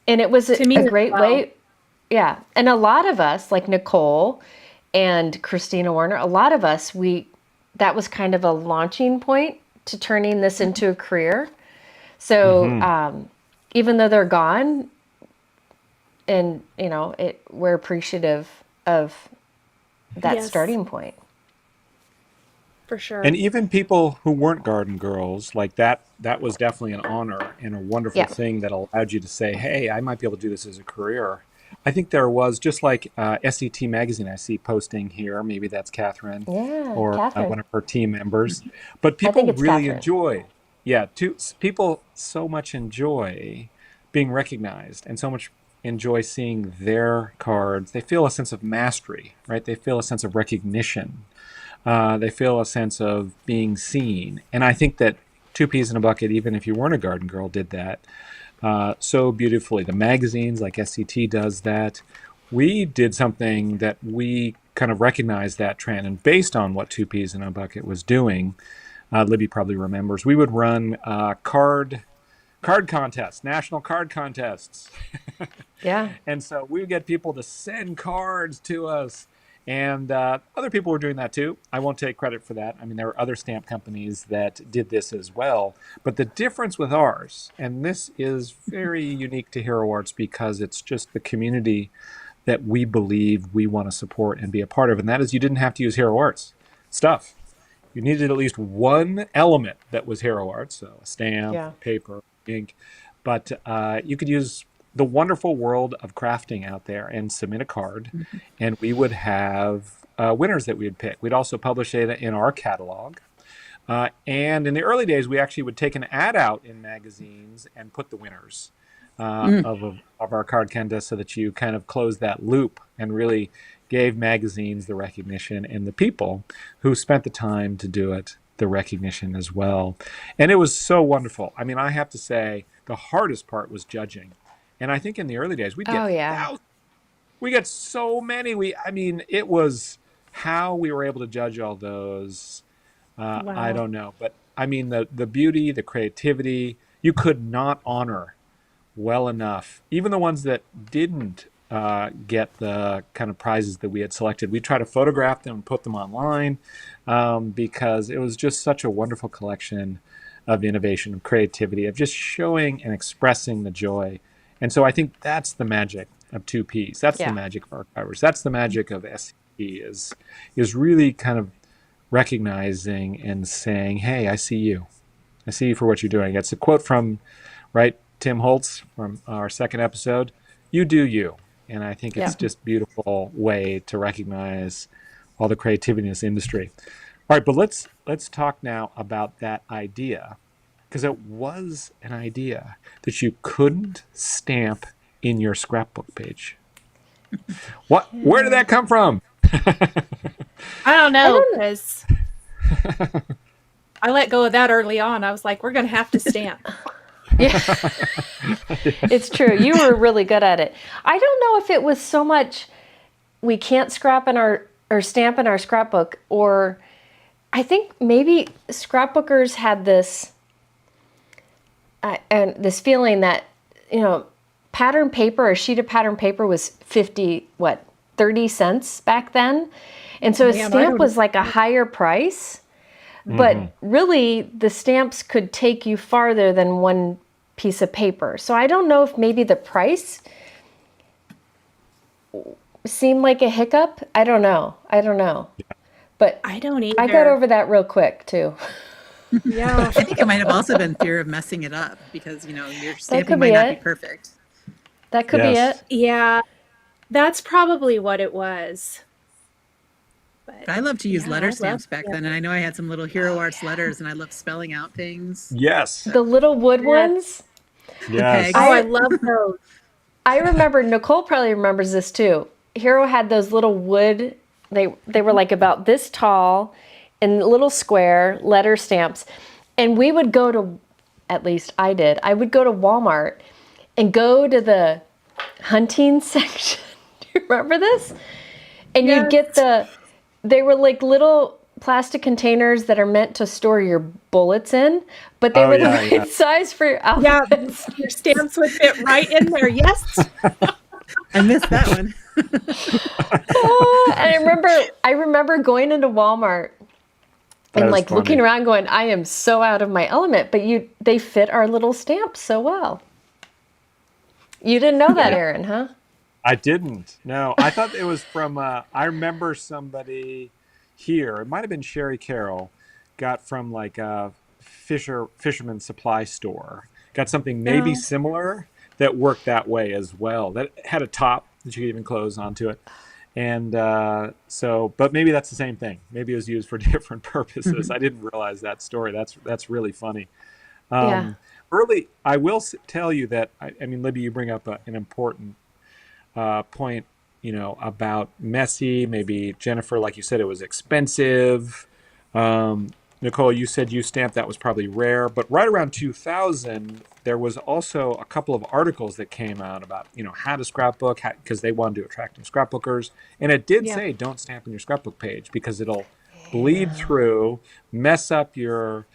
and it was to me a as great well. way. Yeah, and a lot of us, like Nicole and Christina Werner, a lot of us, that was kind of a launching point to turning this into a career. So Hmm. even though they're gone, and we're appreciative of that Yes. starting point. For sure. And even people who weren't garden girls, like that was definitely an honor and a wonderful Yeah. thing that allowed you to say, hey, I might be able to do this as a career. I think there was, just like SET Magazine I see posting here, maybe that's Catherine Yeah, or Catherine. one of her team members, but I think people it's really Catherine. enjoy, people so much enjoy being recognized and so much enjoy seeing their cards. They feel a sense of mastery, right? They feel a sense of recognition. They feel a sense of being seen. And I think that Two Peas in a Bucket, even if you weren't a garden girl, did that so beautifully. The magazines like SCT does that. We did something that we kind of recognized that trend, and based on what Two Peas in a Bucket was doing, Libby probably remembers, we would run card contests, national card contests. Yeah. And so we would get people to send cards to us. And other people were doing that too. I won't take credit for that. I mean, there were other stamp companies that did this as well. But the difference with ours, and this is very unique to Hero Arts because it's just the community that we believe we want to support and be a part of. And that is, you didn't have to use Hero Arts stuff. You needed at least one element that was Hero Arts, so a stamp, Yeah. paper, ink. But you could use the wonderful world of crafting out there and submit a card, and we would have winners that we would pick. We'd also publish it in our catalog. And in the early days, we actually would take an ad out in magazines and put the winners of our card contest, so that you kind of close that loop and really gave magazines the recognition and the people who spent the time to do it the recognition as well. And it was so wonderful. I mean, I have to say the hardest part was judging. And I think in the early days, we'd get Oh, yeah. thousands. We get so many. I mean, it was how we were able to judge all those. I Wow. don't know. But I mean, the beauty, the creativity, you could not honor well enough. Even the ones that didn't get the kind of prizes that we had selected, we try to photograph them and put them online because it was just such a wonderful collection of innovation, of creativity, of just showing and expressing the joy. And so I think that's the magic of Two Ps. That's Yeah. the magic of Archivers. That's the magic of SCP is really kind of recognizing and saying, hey, I see you. I see you for what you're doing. It's a quote from, right, Tim Holtz from our second episode. You do you. And I think it's Yeah. just a beautiful way to recognize all the creativity in this industry. All right, but let's talk now about that idea, because it was an idea that you couldn't stamp in your scrapbook page. Where did that come from? I don't know, don't- because I let go of that early on. I was like, we're going to have to stamp. Yeah. It's true. You were really good at it. I don't know if it was so much we can't scrap in our or stamp in our scrapbook, or I think maybe scrapbookers had this and this feeling that, you know, pattern paper, a sheet of pattern paper was 30 cents back then. And so a Man, I stamp don't- was like a higher price. But really, the stamps could take you farther than one piece of paper. So I don't know if maybe the price seemed like a hiccup. I don't know. But I don't either. I got over that real quick, too. Yeah. I think it might have also been fear of messing it up because, you know, your stamping could might be not it. be perfect. That could Yes. be it. Yeah. That's probably what it was. But I loved to use Yeah, letter I stamps love back then, and I know I had some little Hero Arts letters, and I loved spelling out things. Yes. The little wood ones. Yes. pegs. Oh, I love those. I remember, Nicole probably remembers this too. Hero had those little wood, they were like about this tall and little square letter stamps. And we would go to, at least I did, I would go to Walmart and go to the hunting section. Do you remember this? And you'd get they were like little plastic containers that are meant to store your bullets in, but they Oh, were the yeah, right yeah. size for your Yeah, outfits. your stamps would fit right in there. Yes. I missed that one. And I remember going into Walmart That and is like looking funny. around going, I am so out of my element, but they fit our little stamps so well. You didn't know that, Aaron, huh? I didn't. No, I thought it was from, I remember somebody here, it might have been Sherry Carroll, got from like a fisherman's supply store. Got something maybe Oh. similar that worked that way as well. That had a top that you could even close onto it. And but maybe that's the same thing. Maybe it was used for different purposes. I didn't realize that story. That's really funny. Yeah. Early, I will tell you that, I mean, Libby, you bring up an important point, about messy. Maybe Jennifer, like you said, it was expensive. Nichol, you said you stamped that was probably rare, but right around 2000, there was also a couple of articles that came out about, how to scrapbook, because they wanted to attract new scrapbookers. And it did Yeah. say, don't stamp in your scrapbook page because it'll bleed through, mess up your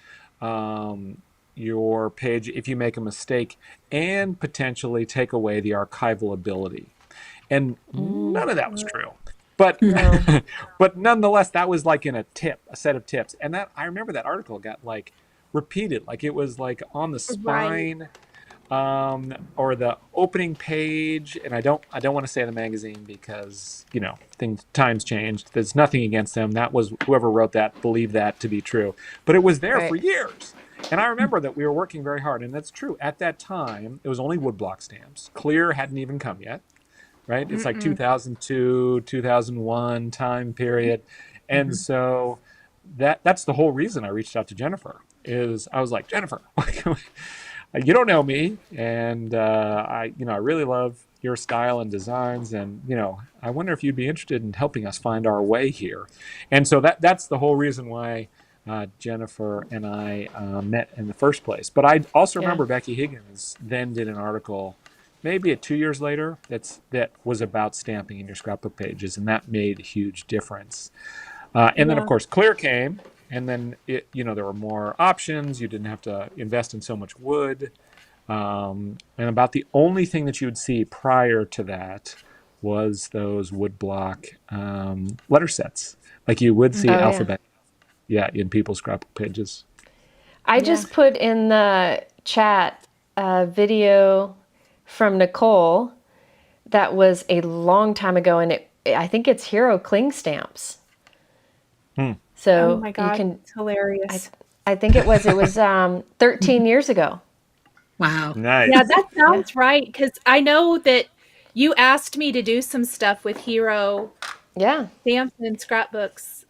page if you make a mistake, and potentially take away the archival ability. And none of that was true. But but nonetheless, that was like in a set of tips. And that, I remember that article got like repeated, like it was like on the spine, or the opening page. And I don't want to say the magazine because, times changed. There's nothing against them. That was, whoever wrote that believed that to be true. But it was there for years. And I remember that we were working very hard. And that's true. At that time, it was only woodblock stamps. Clear hadn't even come yet. Right? It's like 2002, 2001 time period. And so that's the whole reason I reached out to Jennifer, is I was like, Jennifer, you don't know me. And I really love your style and designs. And, I wonder if you'd be interested in helping us find our way here. And so that's the whole reason why Jennifer and I met in the first place. But I also remember Becky Higgins then did an article maybe 2 years later that was about stamping in your scrapbook pages, and that made a huge difference. And then, of course, Clear came, and then there were more options. You didn't have to invest in so much wood. And about the only thing that you would see prior to that was those woodblock letter sets, like you would see alphabet, in people's scrapbook pages. I just put in the chat a video from Nichol that was a long time ago, and I think it's Hero Cling Stamps. So Oh my God, you can, it's hilarious. I think it was 13 years ago. Wow. Nice. Yeah, that sounds right. Because I know that you asked me to do some stuff with Hero Yeah, stamps and scrapbooks.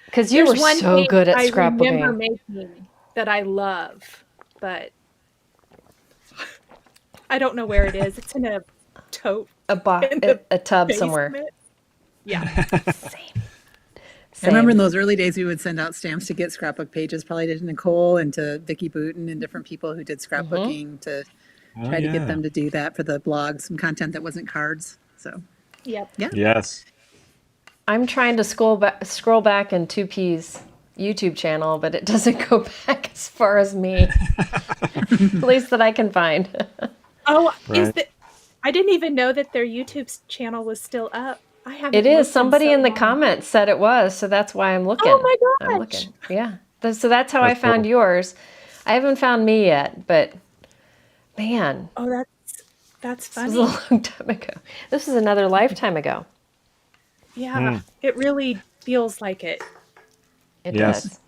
because you were There's one so page good at I remember scrapbooking. making that I love, but I don't know where it is. It's in a tote. A tub somewhere. Basement. Yeah. I remember in those early days, we would send out stamps to get scrapbook pages, probably to Nichol and to Vicki Booten and different people who did scrapbooking to try to get them to do that for the blog, some content that wasn't cards. So, Yep. yeah. Yes. I'm trying to scroll back in 2P's YouTube channel, but it doesn't go back as far as me. At least that I can find. Oh, Right. I didn't even know that their YouTube channel was still up. I haven't. It is. looked Somebody in the long. comments said it was, so that's why I'm looking. Oh my I'm gosh. looking. Yeah. So that's how I That's found cool. yours. I haven't found me yet, but man, Oh, that's this was funny. a long time ago. This is another lifetime ago. Yeah, it really feels like it. It Yes.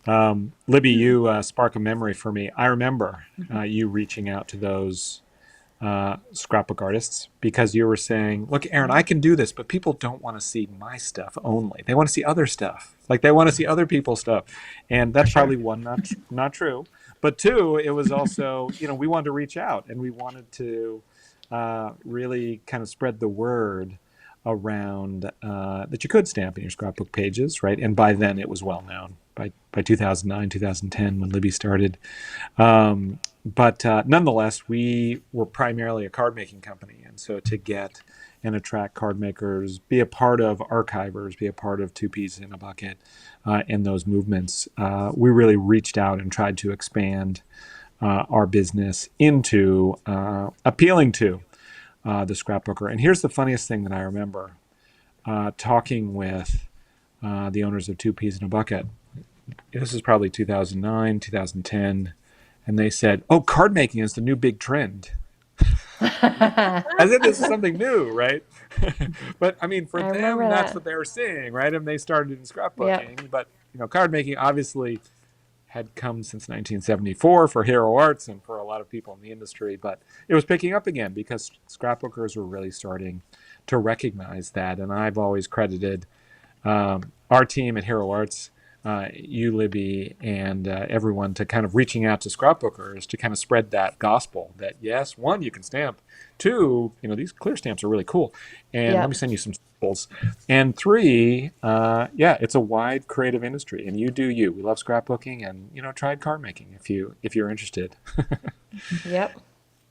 does. Libby, you spark a memory for me. I remember you reaching out to those scrapbook artists because you were saying, look, Aaron, I can do this, but people don't want to see my stuff only. They want to see other stuff. Like they want to see other people's stuff. And that's probably one, not true. But two, it was also, we wanted to reach out and we wanted to really kind of spread the word around that you could stamp in your scrapbook pages, right? And by then it was well known by 2009, 2010 when Libby started. But nonetheless, we were primarily a card making company. And so to get and attract card makers, be a part of archivers, be a part of Two Peas in a Bucket and those movements, we really reached out and tried to expand our business into appealing to the scrapbooker. And here's the funniest thing that I remember talking with the owners of Two Peas in a Bucket. This is probably 2009, 2010. And they said, oh, card making is the new big trend. As if this is something new, right? But I mean, for I them, remember that's that. what they were seeing, right? And they started in scrapbooking. But card making obviously had come since 1974 for hero arts and for a lot of people in the industry, but it was picking up again because scrapbookers were really starting to recognize that. And I've always credited our team at Hero Arts, you, Libby, and everyone to kind of reaching out to scrapbookers to kind of spread that gospel that, yes, one, you can stamp. Two, these clear stamps are really cool. And let me send you some samples. And three, it's a wide creative industry, and you do you. We love scrapbooking, and try card making if you're interested. Yep.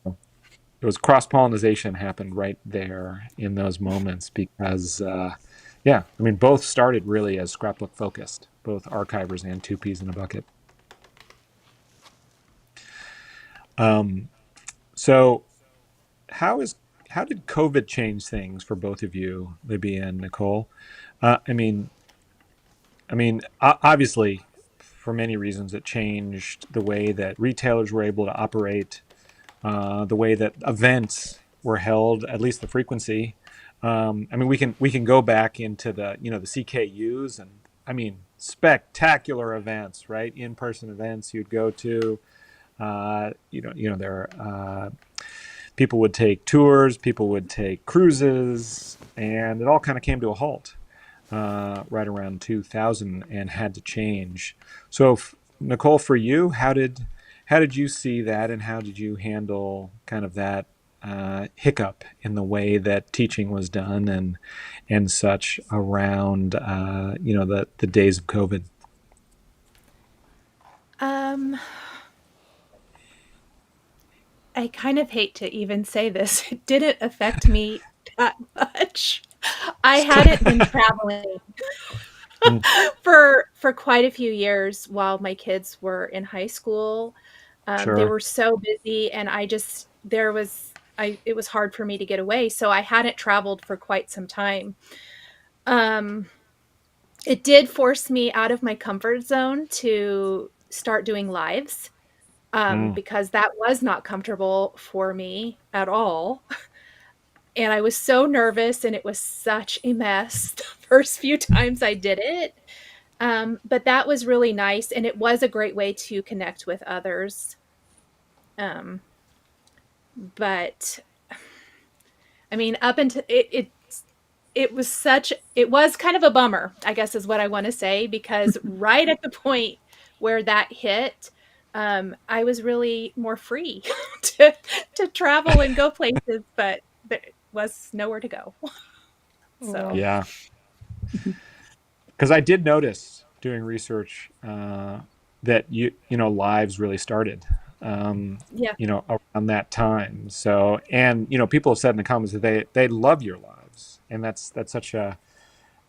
It was cross-pollination happened right there in those moments because, both started really as scrapbook focused, both archivers and two peas in a bucket. So how did COVID change things for both of you, Libby and Nichol? Obviously, for many reasons, it changed the way that retailers were able to operate, the way that events were held, at least the frequency. We can go back into the the CKUs and spectacular events, right? In-person events you'd go to. People would take tours, people would take cruises, and it all kind of came to a halt right around 2000 and had to change. So, Nichol, for you, how did you see that, and how did you handle kind of that hiccup in the way that teaching was done and such around the days of COVID? I kind of hate to even say this. It didn't affect me that much. I hadn't been traveling for quite a few years while my kids were in high school. Sure. They were so busy, and it was hard for me to get away. So I hadn't traveled for quite some time. It did force me out of my comfort zone to start doing lives. Because that was not comfortable for me at all. And I was so nervous, and it was such a mess the first few times I did it. But that was really nice, and it was a great way to connect with others. But up until it was kind of a bummer, I guess is what I want to say, because right at the point where that hit, I was really more free to travel and go places, but there was nowhere to go. So yeah, because I did notice doing research that lives really started around that time. So, and people have said in the comments that they love your lives, and that's such a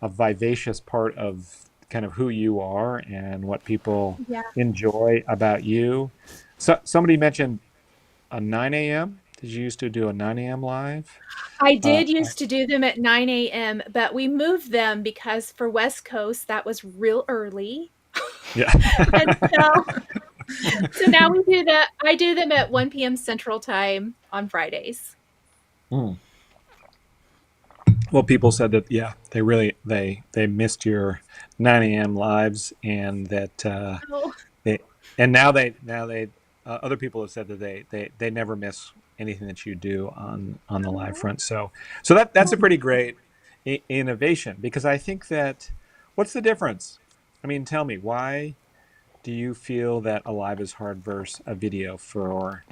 vivacious part of kind of who you are and what people enjoy about you. So somebody mentioned a 9 a.m. Did you used to do a 9 a.m. live? I did used to do them at 9 a.m., but we moved them because for West Coast, that was real early. Yeah. And so now I do them at 1 p.m. Central Time on Fridays. Well, people said that they really they missed your 9 a.m. lives, and that other people have said that they never miss anything that you do on the live front. So that's a pretty great innovation, because I think that what's the difference? Tell me, why do you feel that a live is hard versus a video for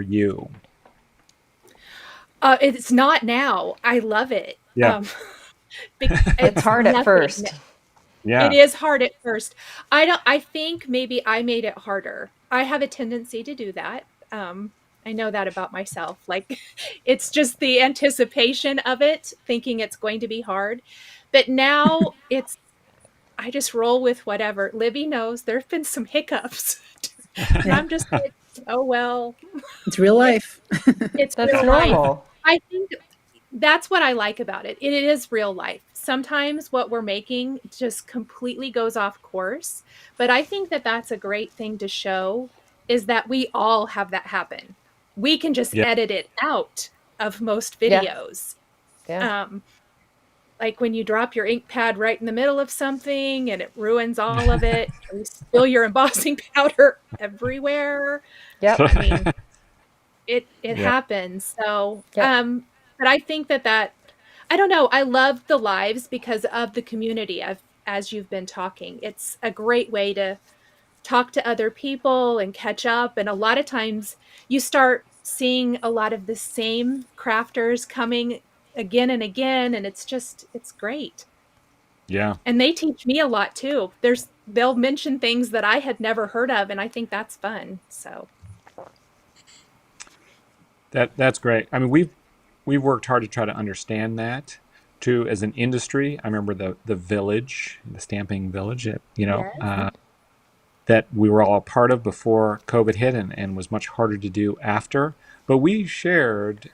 you? It's not now. I love it. Yeah. It's hard at first. Yeah. It is hard at first. I think maybe I made it harder. I have a tendency to do that. I know that about myself. Like, it's just the anticipation of it, thinking it's going to be hard. But now I just roll with whatever. Libby knows there's been some hiccups. And I'm just like, oh, well. It's real life. That's normal. I think that's what I like about it. It is real life. Sometimes what we're making just completely goes off course. But I think that that's a great thing to show, is that we all have that happen. We can just edit it out of most videos. Yeah. like when you drop your ink pad right in the middle of something and it ruins all of it, or you spill your embossing powder everywhere. Yep. I mean, it Yeah. happens. So, Yep. but I think that I don't know. I love the lives because of the community of as you've been talking. It's a great way to talk to other people and catch up. And a lot of times you start seeing a lot of the same crafters coming again and again. And it's great. Yeah. And they teach me a lot too. They'll mention things that I had never heard of. And I think that's fun. So, That's great. I mean, we've worked hard to try to understand that too as an industry. I remember the village, the stamping village, yes. that we were all a part of before COVID hit, and was much harder to do after. But we shared,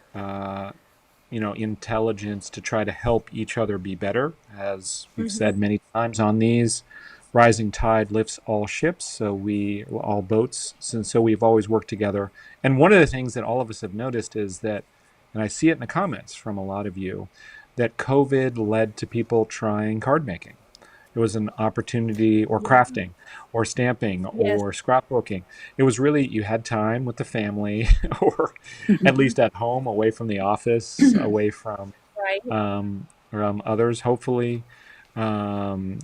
intelligence to try to help each other be better. As we've said many times on these, rising tide lifts all ships. So all boats. So we've always worked together. And one of the things that all of us have noticed is that, and I see it in the comments from a lot of you, that COVID led to people trying card making. It was an opportunity, or crafting, or stamping, Yes. or scrapbooking. It was really, you had time with the family, or at least at home, away from the office, away from Right. others, hopefully. That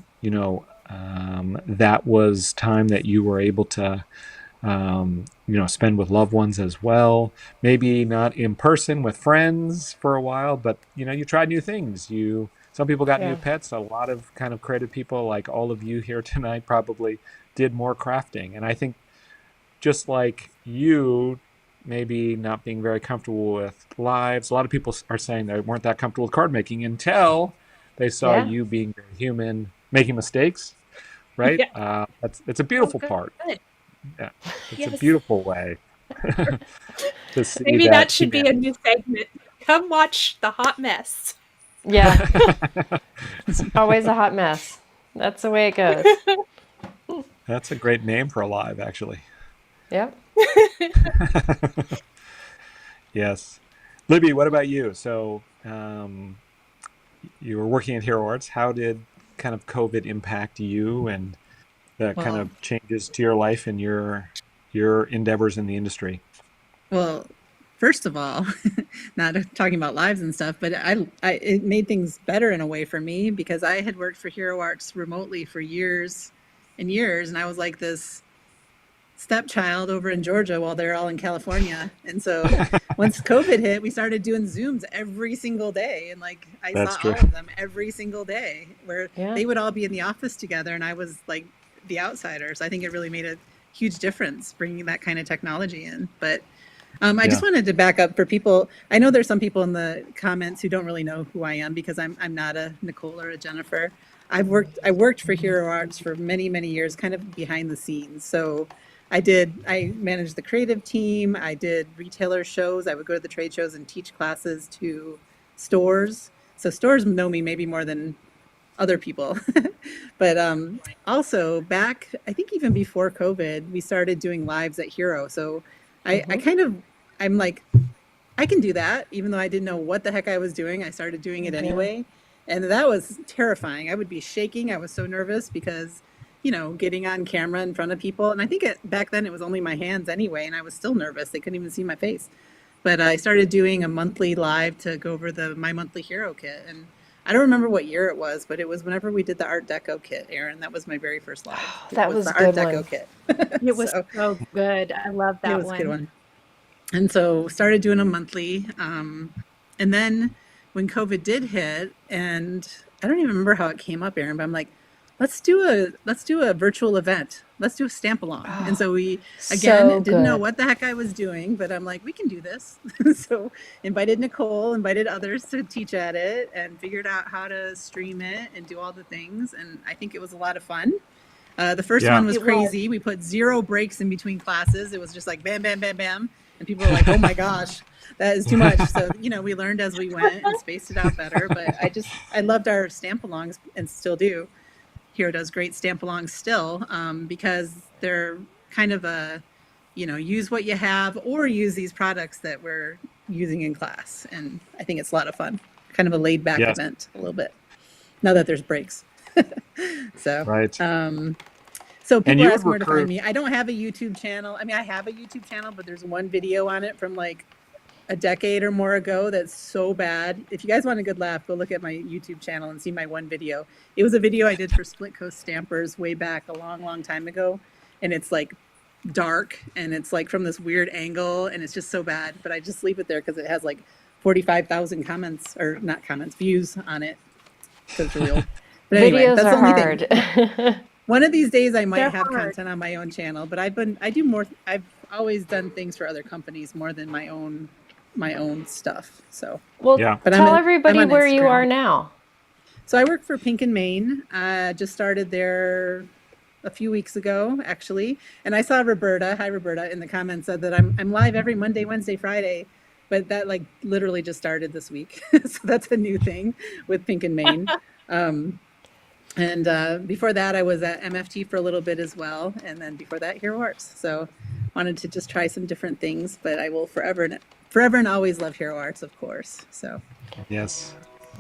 was time that you were able to, spend with loved ones as well. Maybe not in person with friends for a while, but, you tried new things. Some people got new Yeah. pets. A lot of kind of creative people, like all of you here tonight, probably did more crafting. And I think just like you, maybe not being very comfortable with lives, a lot of people are saying they weren't that comfortable with card making until they saw Yeah. you being very human, making mistakes, right? Yeah. It's a Oh, beautiful good. part. Yeah, it's a Yes. beautiful way to see Maybe that that should be a humanity. new segment. Come watch the hot mess. Yeah. Always a hot mess. That's the way it goes. That's a great name for a live, actually. Yep. Yes. Libby, what about you? So, you were working at Hero Arts. How did kind of COVID impact you, and the kind Well, of changes to your life and your endeavors in the industry? well, first of all, not talking about lives and stuff, but it made things better in a way for me because I had worked for Hero Arts remotely for years and years, and I was like this stepchild over in Georgia while they're all in California. And so once COVID hit, we started doing Zooms every single day. And like I That's saw true. all of them every single day where Yeah. they would all be in the office together. And I was like the outsider. So I think it really made a huge difference bringing that kind of technology in. But I Yeah. just wanted to back up for people. I know there's some people in the comments who don't really know who I am because I'm not a Nicole or a Jennifer. I worked for Hero Arts for many years, kind of behind the scenes. So I managed the creative team. I did retailer shows. I would go to the trade shows and teach classes to stores. So stores know me maybe more than other people. But also back, I think even before COVID, we started doing lives at Hero. So I Mm-hmm. kind of, I'm like, I can do that, even though I didn't know what the heck I was doing. I started doing it Yeah. anyway. And that was terrifying. I would be shaking. I was so nervous because, getting on camera in front of people. And I think back then it was only my hands anyway. And I was still nervous. They couldn't even see my face. But I started doing a monthly live to go over my monthly hero kit. And I don't remember what year it was, but it was whenever we did the Art Deco kit, Aaron. That was my very first live. That Was was the a Art good Deco one. kit. It was So so good. I love it that was a good one. one. And so started doing them monthly. And then when COVID did hit, and I don't even remember how it came up, Aaron, but I'm like, let's do a virtual event. Let's do a stamp along. And Oh, so we again so didn't know good. what the heck I was doing, but I'm like, we can do this. So invited Nicole, invited others to teach at it, and figured out how to stream it and do all the things. And I think it was a lot of fun. The first Yeah. one was It was. crazy. We put zero breaks in between classes. It was just like bam, bam, bam, bam. And people were like, oh my gosh, that is too much. So, we learned as we went and spaced it out better. But I loved our stamp alongs and still do. Hero does great stamp alongs still because they're kind of use what you have or use these products that we're using in class. And I think it's a lot of fun. Kind of a laid back Yes. event a little bit. now that there's breaks. So, Right. so people you ask would where to recruit- find me. I don't have a YouTube channel. I mean, I have a YouTube channel, but there's one video on it from like a decade or more ago that's so bad. If you guys want a good laugh, go look at my YouTube channel and see my one video. It was a video I did for Split Coast Stampers way back a long, long time ago. And it's like dark and it's like from this weird angle and it's just so bad. But I just leave it there because it has like 45,000 comments, or not comments, views on it. So it's real. But anyway, Videos that's are the only hard. thing. One of these days I might They're have hard. content on my own channel, but I've always done things for other companies more than my own stuff. So Well, Yeah. But tell I'm everybody on where you Instagram. are now. I work for Pink and Main. Just started there a few weeks ago, actually. And I saw Roberta, hi Roberta, in the comments said that I'm live every Monday, Wednesday, Friday. But that like literally just started this week. So that's a new thing with Pink and Main. And before that, I was at MFT for a little bit as well. And then before that, Hero Arts. So wanted to just try some different things, but I will forever and always love Hero Arts, of course. So Yes.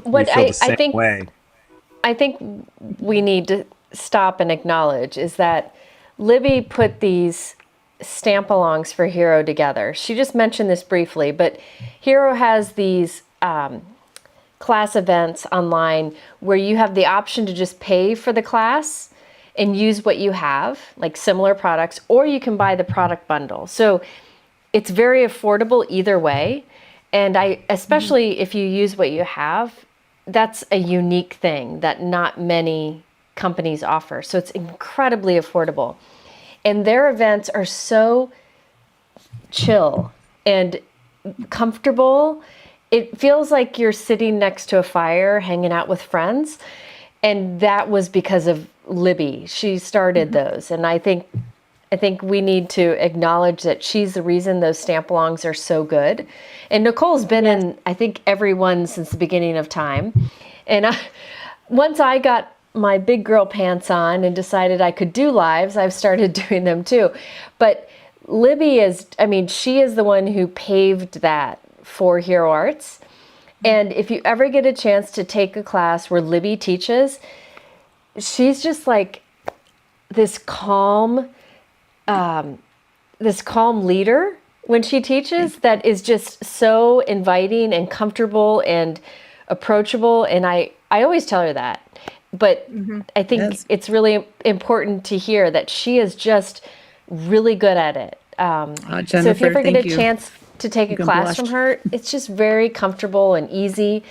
What we feel the I same think way. I think we need to stop and acknowledge is that Libby put these stamp-alongs for Hero together. She just mentioned this briefly, but Hero has these class events online where you have the option to just pay for the class and use what you have, like similar products, or you can buy the product bundle. So it's very affordable either way. And especially if you use what you have, that's a unique thing that not many companies offer. So it's incredibly affordable. And their events are so chill and comfortable. It feels like you're sitting next to a fire, hanging out with friends. And that was because of Libby. She started those. And I think we need to acknowledge that she's the reason those stamp-alongs are so good. And Nicole's been in, I think, every one since the beginning of time. And once I got my big girl pants on and decided I could do lives, I've started doing them too. But Libby she is the one who paved that for Hero Arts. And if you ever get a chance to take a class where Libby teaches, she's just like this calm leader when she teaches that is just so inviting and comfortable and approachable. And I always tell her that. But I think Yes. it's really important to hear that she is just really good at it. So if you Jennifer, ever get thank a you. chance to take a can class blush. from her, it's just very comfortable and easy.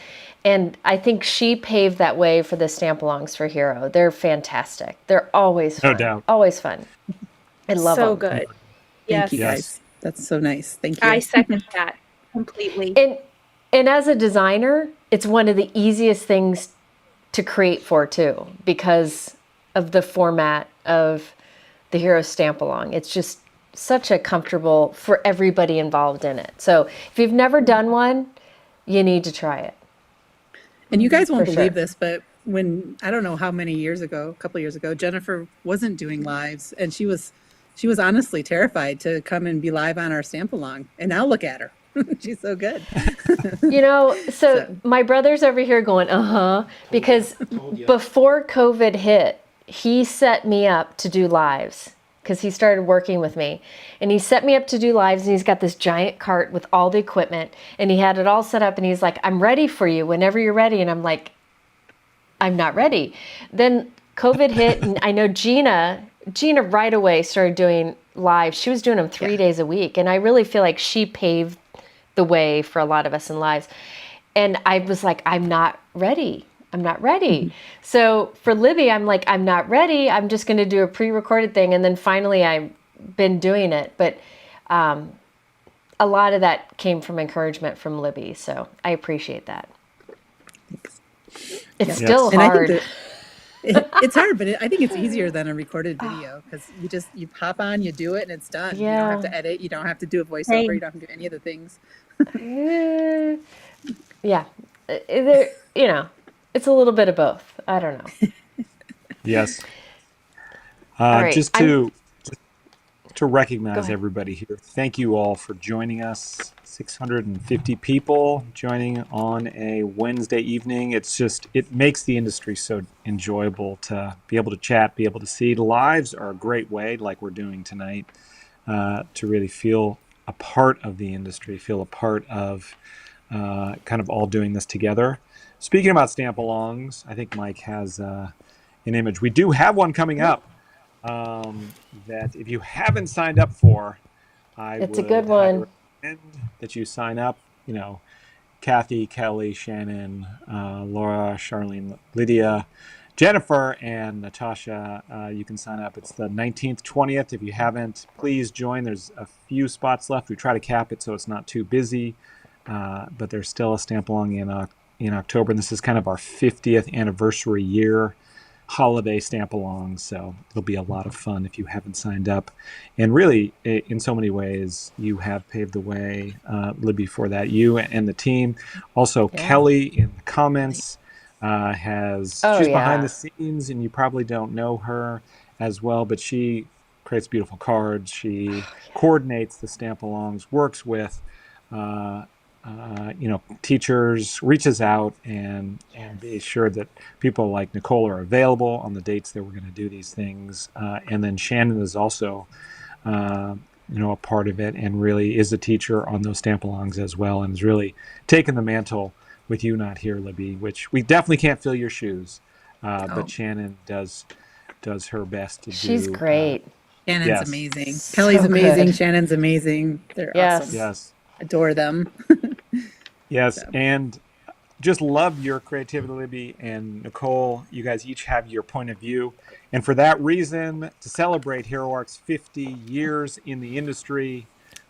And I think she paved that way for the stamp-alongs for Hero. They're fantastic. They're always No fun. doubt. Always fun. I love So them. good. Thank you Yes. guys. That's so nice. Thank you. I second that completely. And as a designer, it's one of the easiest things to create for too, because of the format of the Hero Stamp-Along. It's just such a comfortable for everybody involved in it. So if you've never done one, you need to try it. And you guys won't For believe sure. this, but when I don't know how many years ago, a couple years ago, Jennifer wasn't doing lives, and she was honestly terrified to come and be live on our stamp along. And now look at her. She's so good. So my brother's over here going, because Told you. before COVID hit, he set me up to do lives because he started working with me. And he set me up to do lives, and he's got this giant cart with all the equipment, and he had it all set up, and he's like, I'm ready for you whenever you're ready. And I'm like, I'm not ready. Then COVID hit, and I know Gina right away started doing live. She was doing them 3 days a week. And I really feel like she paved the way for a lot of us in lives. And I was like, I'm not ready. So for Libby, I'm like, I'm not ready. I'm just going to do a pre-recorded thing. And then finally I've been doing it. But a lot of that came from encouragement from Libby. So I appreciate that. It's still And I think hard. that it's hard, but I think it's easier than a recorded video because you pop on, you do it, and it's done. You don't have to edit. You don't have to do a voiceover. Same. You don't have to do any of the things. Yeah. It's a little bit of both. I don't know. Yes. All right. Just to to recognize ahead. everybody here. Thank you all for joining us. 650 people joining on a Wednesday evening. It makes the industry so enjoyable to be able to chat, be able to see. Lives are a great way, like we're doing tonight, to really feel a part of the industry, feel a part of kind of all doing this together. Speaking about stamp-alongs, I think Mike has an image. We do have one coming up that if you haven't signed up for, I It's a would good highly one. recommend that you sign up. Kathy, Kelly, Shannon, Laura, Charlene, Lydia, Jennifer, and Natasha. You can sign up. It's the 19th, 20th. If you haven't, please join. There's a few spots left. We try to cap it so it's not too busy, but there's still a stamp along in October. And this is kind of our 50th anniversary year holiday stamp along, so it'll be a lot of fun if you haven't signed up. And really, in so many ways, you have paved the way, Libby, for that. You and the team. Also, Yeah. Kelly in the comments she's behind yeah. the scenes, and you probably don't know her as well, but she creates beautiful cards. She coordinates the stamp alongs, works with teachers, reaches out and be sure that people like Nichol are available on the dates that we're going to do these things. And then Shannon is also, a part of it, and really is a teacher on those stamp-alongs as well, and has really taken the mantle with you not here, Libby, which we definitely can't fill your shoes. But Shannon does her best to do. She's great. Shannon's Yes. amazing. So Kelly's amazing. good. Shannon's amazing. They're Yes. awesome. Yes. Adore them. Yes, So. and just love your creativity, Libby and Nichol. You guys each have your point of view. And for that reason, to celebrate HeroArt's 50 years in the industry,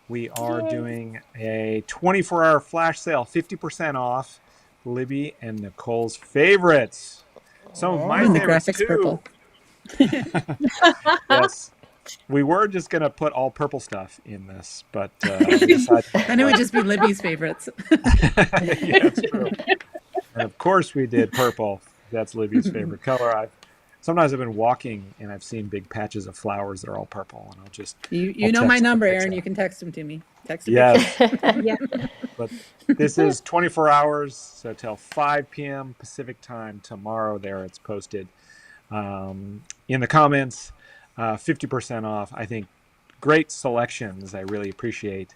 we are doing a 24-hour flash sale, 50% off Libby and Nichol's favorites. Some of my And the favorites, graphics too. purple. Yes. We were just going to put all purple stuff in this, but we decided... Then it would just be Libby's favorites. Yeah, that's true. And of course we did purple. That's Libby's favorite color. Sometimes I've been walking and I've seen big patches of flowers that are all purple, and I'll just... You know my text number, the Aaron. picture. You can text them to me. Text them. Yes, Yeah. but this is 24 hours, so till 5 p.m. Pacific time tomorrow. There it's posted in the comments. 50% off. I think great selections. I really appreciate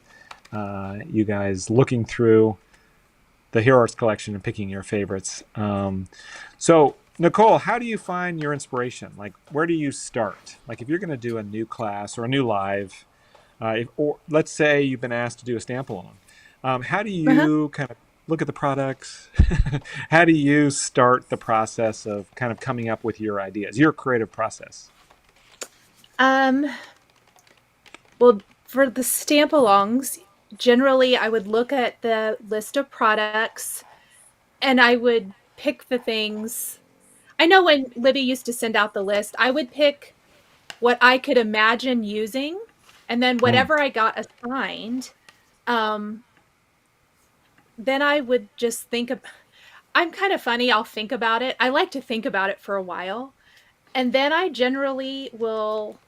you guys looking through the HeroArts collection and picking your favorites. So, Nichol, how do you find your inspiration? Like, where do you start? Like, if you're going to do a new class or a new live, or let's say you've been asked to do a stamp along, how do you kind of look at the products? How do you start the process of kind of coming up with your ideas, your creative process? Well, for the stamp-alongs, generally I would look at the list of products and I would pick the things. I know when Libby used to send out the list, I would pick what I could imagine using, and then whatever I got assigned, then I would just think of. I'm kind of funny. I'll think about it. I like to think about it for a while, and then I generally will.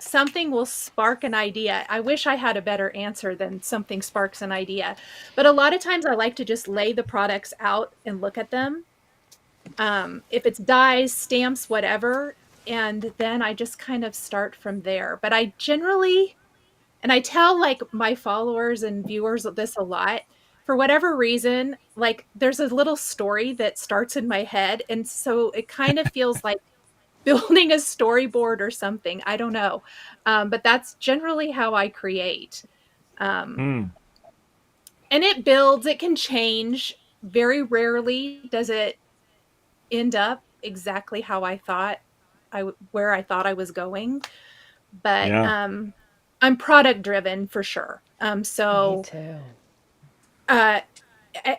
Something will spark an idea. I wish I had a better answer than something sparks an idea. But a lot of times I like to just lay the products out and look at them. If it's dies, stamps, whatever, and then I just kind of start from there. But I generally, and I tell like my followers and viewers this a lot, for whatever reason, like there's a little story that starts in my head. And so it kind of feels like building a storyboard or something. I don't know. But that's generally how I create. And it builds, it can change. Very rarely does it end up exactly how I thought where I thought I was going. But Yeah. I'm product driven for sure. So Me too. I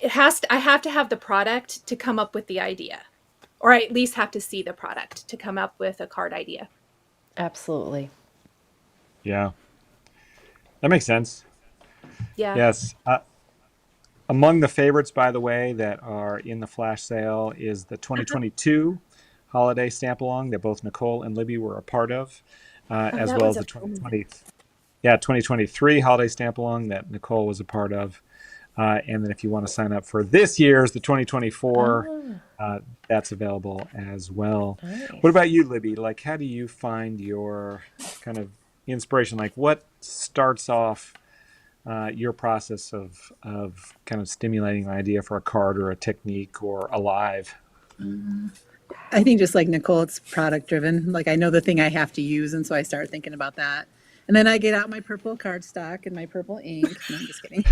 have to have the product to come up with the idea. Or I at least have to see the product to come up with a card idea. Absolutely. Yeah. That makes sense. Yeah. Yes. Among the favorites, by the way, that are in the flash sale is the 2022 holiday stamp along that both Nichol and Libby were a part of. as that well was as a the 2023 holiday stamp along that Nichol was a part of. And then if you want to sign up for this year's, the 2024, that's available as well. Nice. What about you, Libby? Like, how do you find your kind of inspiration? Like, what starts off your process of kind of stimulating an idea for a card or a technique or a live? I think just like Nicole, it's product driven. Like I know the thing I have to use, and so I start thinking about that. And then I get out my purple cardstock and my purple ink. No, I'm just kidding.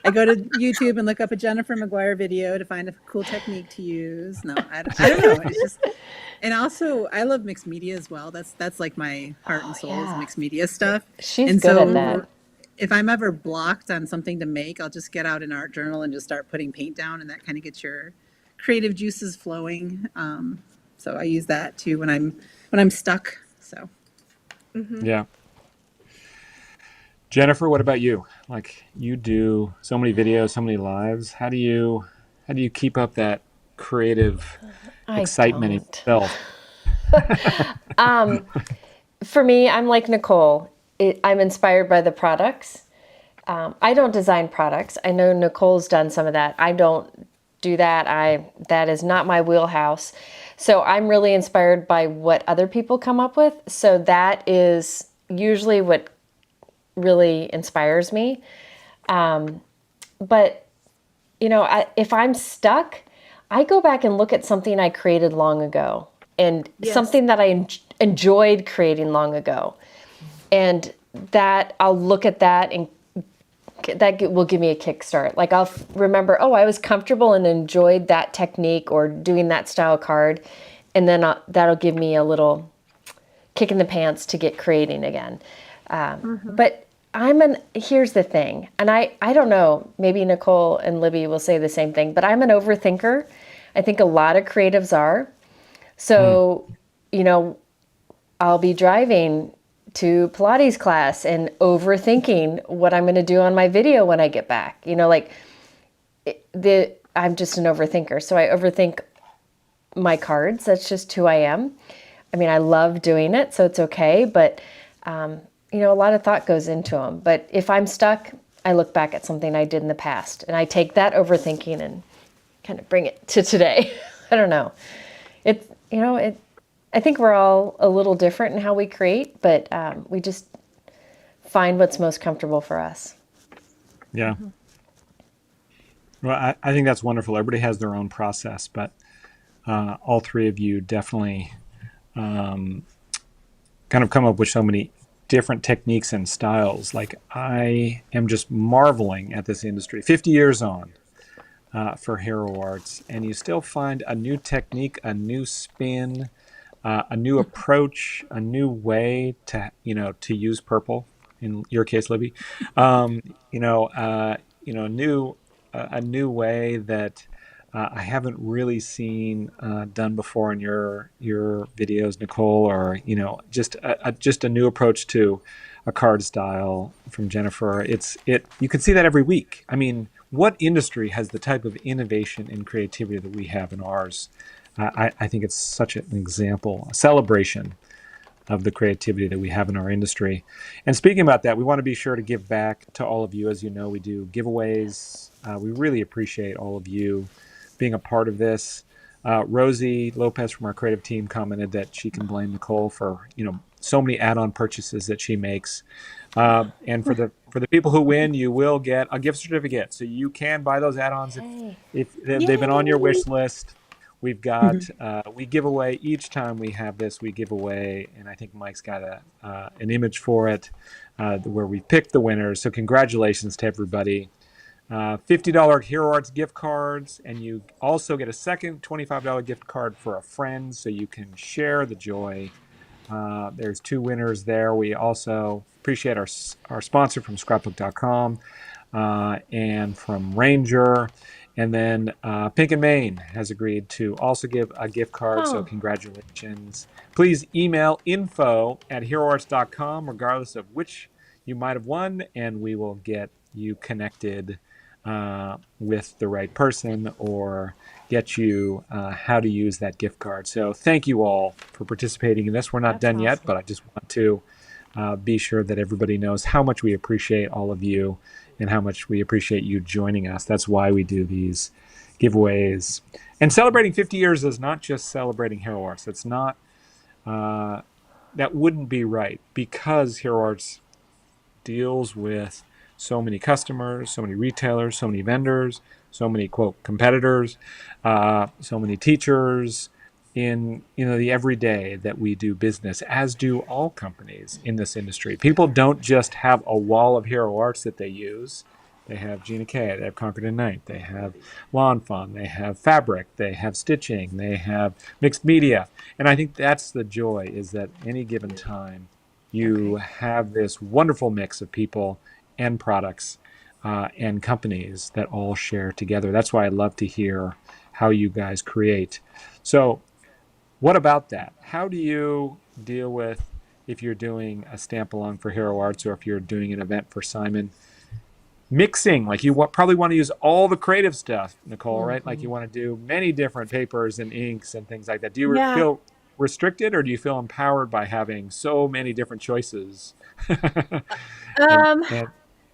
I go to YouTube and look up a Jennifer McGuire video to find a cool technique to use. No, I don't know. It's just, and also I love mixed media as well. That's like my heart and soul is mixed media stuff. She's And good so at that. if I'm ever blocked on something to make, I'll just get out an art journal and just start putting paint down, and that kind of gets your creative juices flowing. So I use that too when I'm stuck. So Yeah. Jennifer, what about you? Like, you do so many videos, so many lives. How do you keep up that creative excitement in yourself? For me, I'm like Nicole. I'm inspired by the products. I don't design products. I know Nicole's done some of that. I don't do that. That is not my wheelhouse. So I'm really inspired by what other people come up with. So that is usually what really inspires me. But you know, if I'm stuck, I go back and look at something I created long ago and something that I enjoyed creating long ago. And that I'll look at that and that will give me a kickstart. Like I'll remember, oh, I was comfortable and enjoyed that technique or doing that style card. And then that'll give me a little kick in the pants to get creating again. But here's the thing, and I don't know, maybe Nichol and Libby will say the same thing, but I'm an overthinker. I think a lot of creatives are. So, you know, I'll be driving to Pilates class and overthinking what I'm going to do on my video when I get back. You know, like I'm just an overthinker. So I overthink my cards. That's just who I am. I mean, I love doing it, so it's okay. But, you know, a lot of thought goes into them. But if I'm stuck, I look back at something I did in the past and I take that overthinking and kind of bring it to today. I don't know. I think we're all a little different in how we create, but we just find what's most comfortable for us. Yeah. Well, I think that's wonderful. Everybody has their own process, but all three of you definitely kind of come up with so many different techniques and styles. Like, I am just marveling at this industry. 50 years on for hero arts, and you still find a new technique, a new spin, a new approach, a new way to use purple. In your case, Libby, a new way that I haven't really seen done before in your videos, Nichol, or just a new approach to a card style from Jennifer. You can see that every week. I mean, what industry has the type of innovation and creativity that we have in ours? I think it's such an example, a celebration of the creativity that we have in our industry. And speaking about that, we want to be sure to give back to all of you. As you know, we do giveaways. We really appreciate all of you being a part of this. Rosie Lopez from our creative team commented that she can blame Nichol for so many add-on purchases that she makes. And for the people who win, you will get a gift certificate, so you can buy those add-ons if they've been on your wish list. We've got we give away each time we have this. We give away, and I think Mike's got an image for it where we picked the winners. So congratulations to everybody. $50 Hero Arts gift cards, and you also get a second $25 gift card for a friend, so you can share the joy. There's two winners there. We also appreciate our sponsor from scrapbook.com and from Ranger. And then Pink and Main has agreed to also give a gift card, so congratulations. Please email info@heroarts.com, regardless of which you might have won, and we will get you connected with the right person or get you how to use that gift card. So thank you all for participating in this. We're not That's done yet, awesome. but I just want to be sure that everybody knows how much we appreciate all of you and how much we appreciate you joining us. That's why we do these giveaways. And celebrating 50 years is not just celebrating Hero Arts. It's not, that wouldn't be right, because Hero Arts deals with so many customers, so many retailers, so many vendors, so many quote competitors, so many teachers in the everyday that we do business, as do all companies in this industry. People don't just have a wall of Hero Arts that they use. They have Gina K, they have Concord and Knight, they have Lawn Fun, they have fabric, they have stitching, they have mixed media. And I think that's the joy, is that any given time you have this wonderful mix of people and products and companies that all share together. That's why I love to hear how you guys create. So what about that? How do you deal with, if you're doing a stamp along for Hero Arts, or if you're doing an event for Simon, mixing? Like, you probably want to use all the creative stuff, Nichol, right? Like, you want to do many different papers and inks and things like that. Do you Yeah. feel restricted, or do you feel empowered by having so many different choices Um,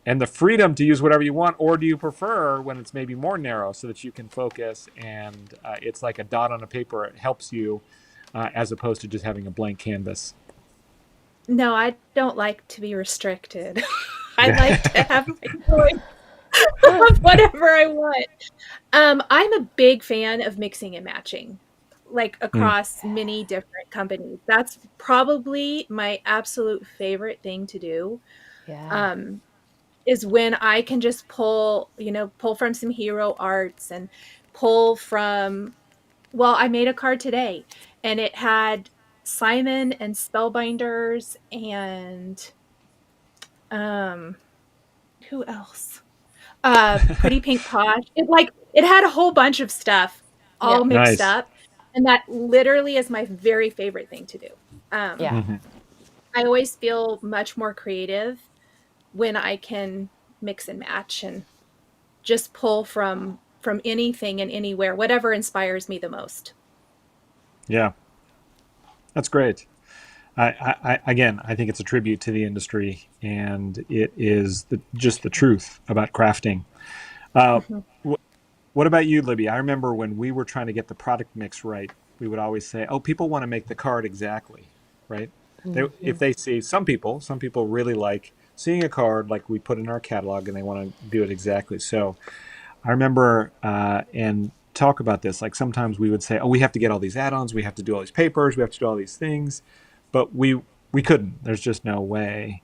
and the freedom to use whatever you want? Or do you prefer when it's maybe more narrow, so that you can focus and it's like a dot on a paper? It helps you as opposed to just having a blank canvas. no, I don't like to be restricted. I like to have my choice of whatever I want. I'm a big fan of mixing and matching, like across many different companies. That's probably my absolute favorite thing to do. Yeah. Is when I can just pull from some Hero Arts and pull from, well, I made a card today and it had Simon and Spellbinders and who else? Pretty Pink Posh. It had a whole bunch of stuff all Yeah. mixed Nice. up. And that literally is my very favorite thing to do. Yeah. I always feel much more creative when I can mix and match and just pull from anything and anywhere, whatever inspires me the most. Yeah, that's great. Again, I think it's a tribute to the industry, and it is just the truth about crafting. What about you, Libby? I remember when we were trying to get the product mix right, we would always say, "Oh, people want to make the card exactly, right?" If they see some people really like seeing a card like we put in our catalog, and they want to do it exactly. So I remember and talk about this. Like, sometimes we would say, "Oh, we have to get all these add-ons, we have to do all these papers, we have to do all these things," but we couldn't. There's just no way.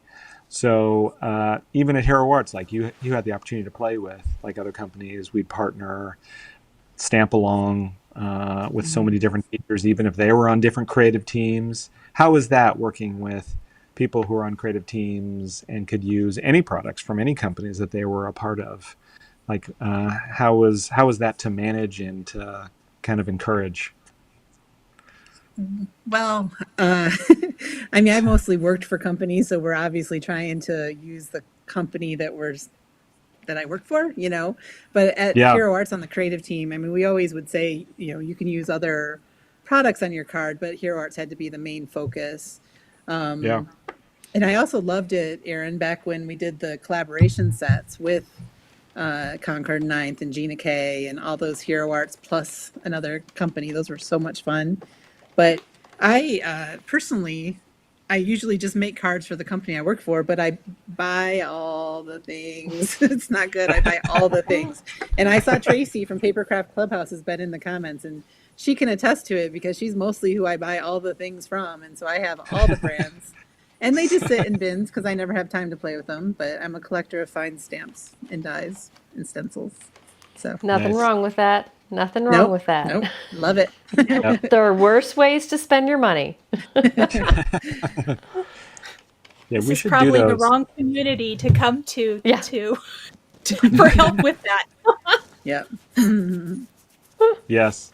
So even at Hero Arts, like, you had the opportunity to play with like other companies. We'd partner, stamp along with so many different features, even if they were on different creative teams. How was that, working with people who are on creative teams and could use any products from any companies that they were a part of? Like, how was that to manage and to kind of encourage? Well, I mean, I mostly worked for companies, so we're obviously trying to use the company that I work for, you know. But at Yeah. Hero Arts on the creative team, I mean, we always would say, you can use other products on your card, but Hero Arts had to be the main focus. Yeah. And I also loved it, Aaron, back when we did the collaboration sets with Concord and Ninth and Gina K and all those Hero Arts plus another company. Those were so much fun. But I personally, I usually just make cards for the company I work for, but I buy all the things. It's not good. I buy all the things. And I saw Tracy from Papercraft Clubhouse has been in the comments, and she can attest to it because she's mostly who I buy all the things from. And so I have all the brands. And they just sit in bins because I never have time to play with them. But I'm a collector of fine stamps and dies and stencils. So Nothing Nice. wrong with that. Nothing wrong with that. Nope. Love it. Yep. There are worse ways to spend your money. Yeah, This we is should do probably the those. wrong community to come to Yeah. for help with that. Yep. Yes,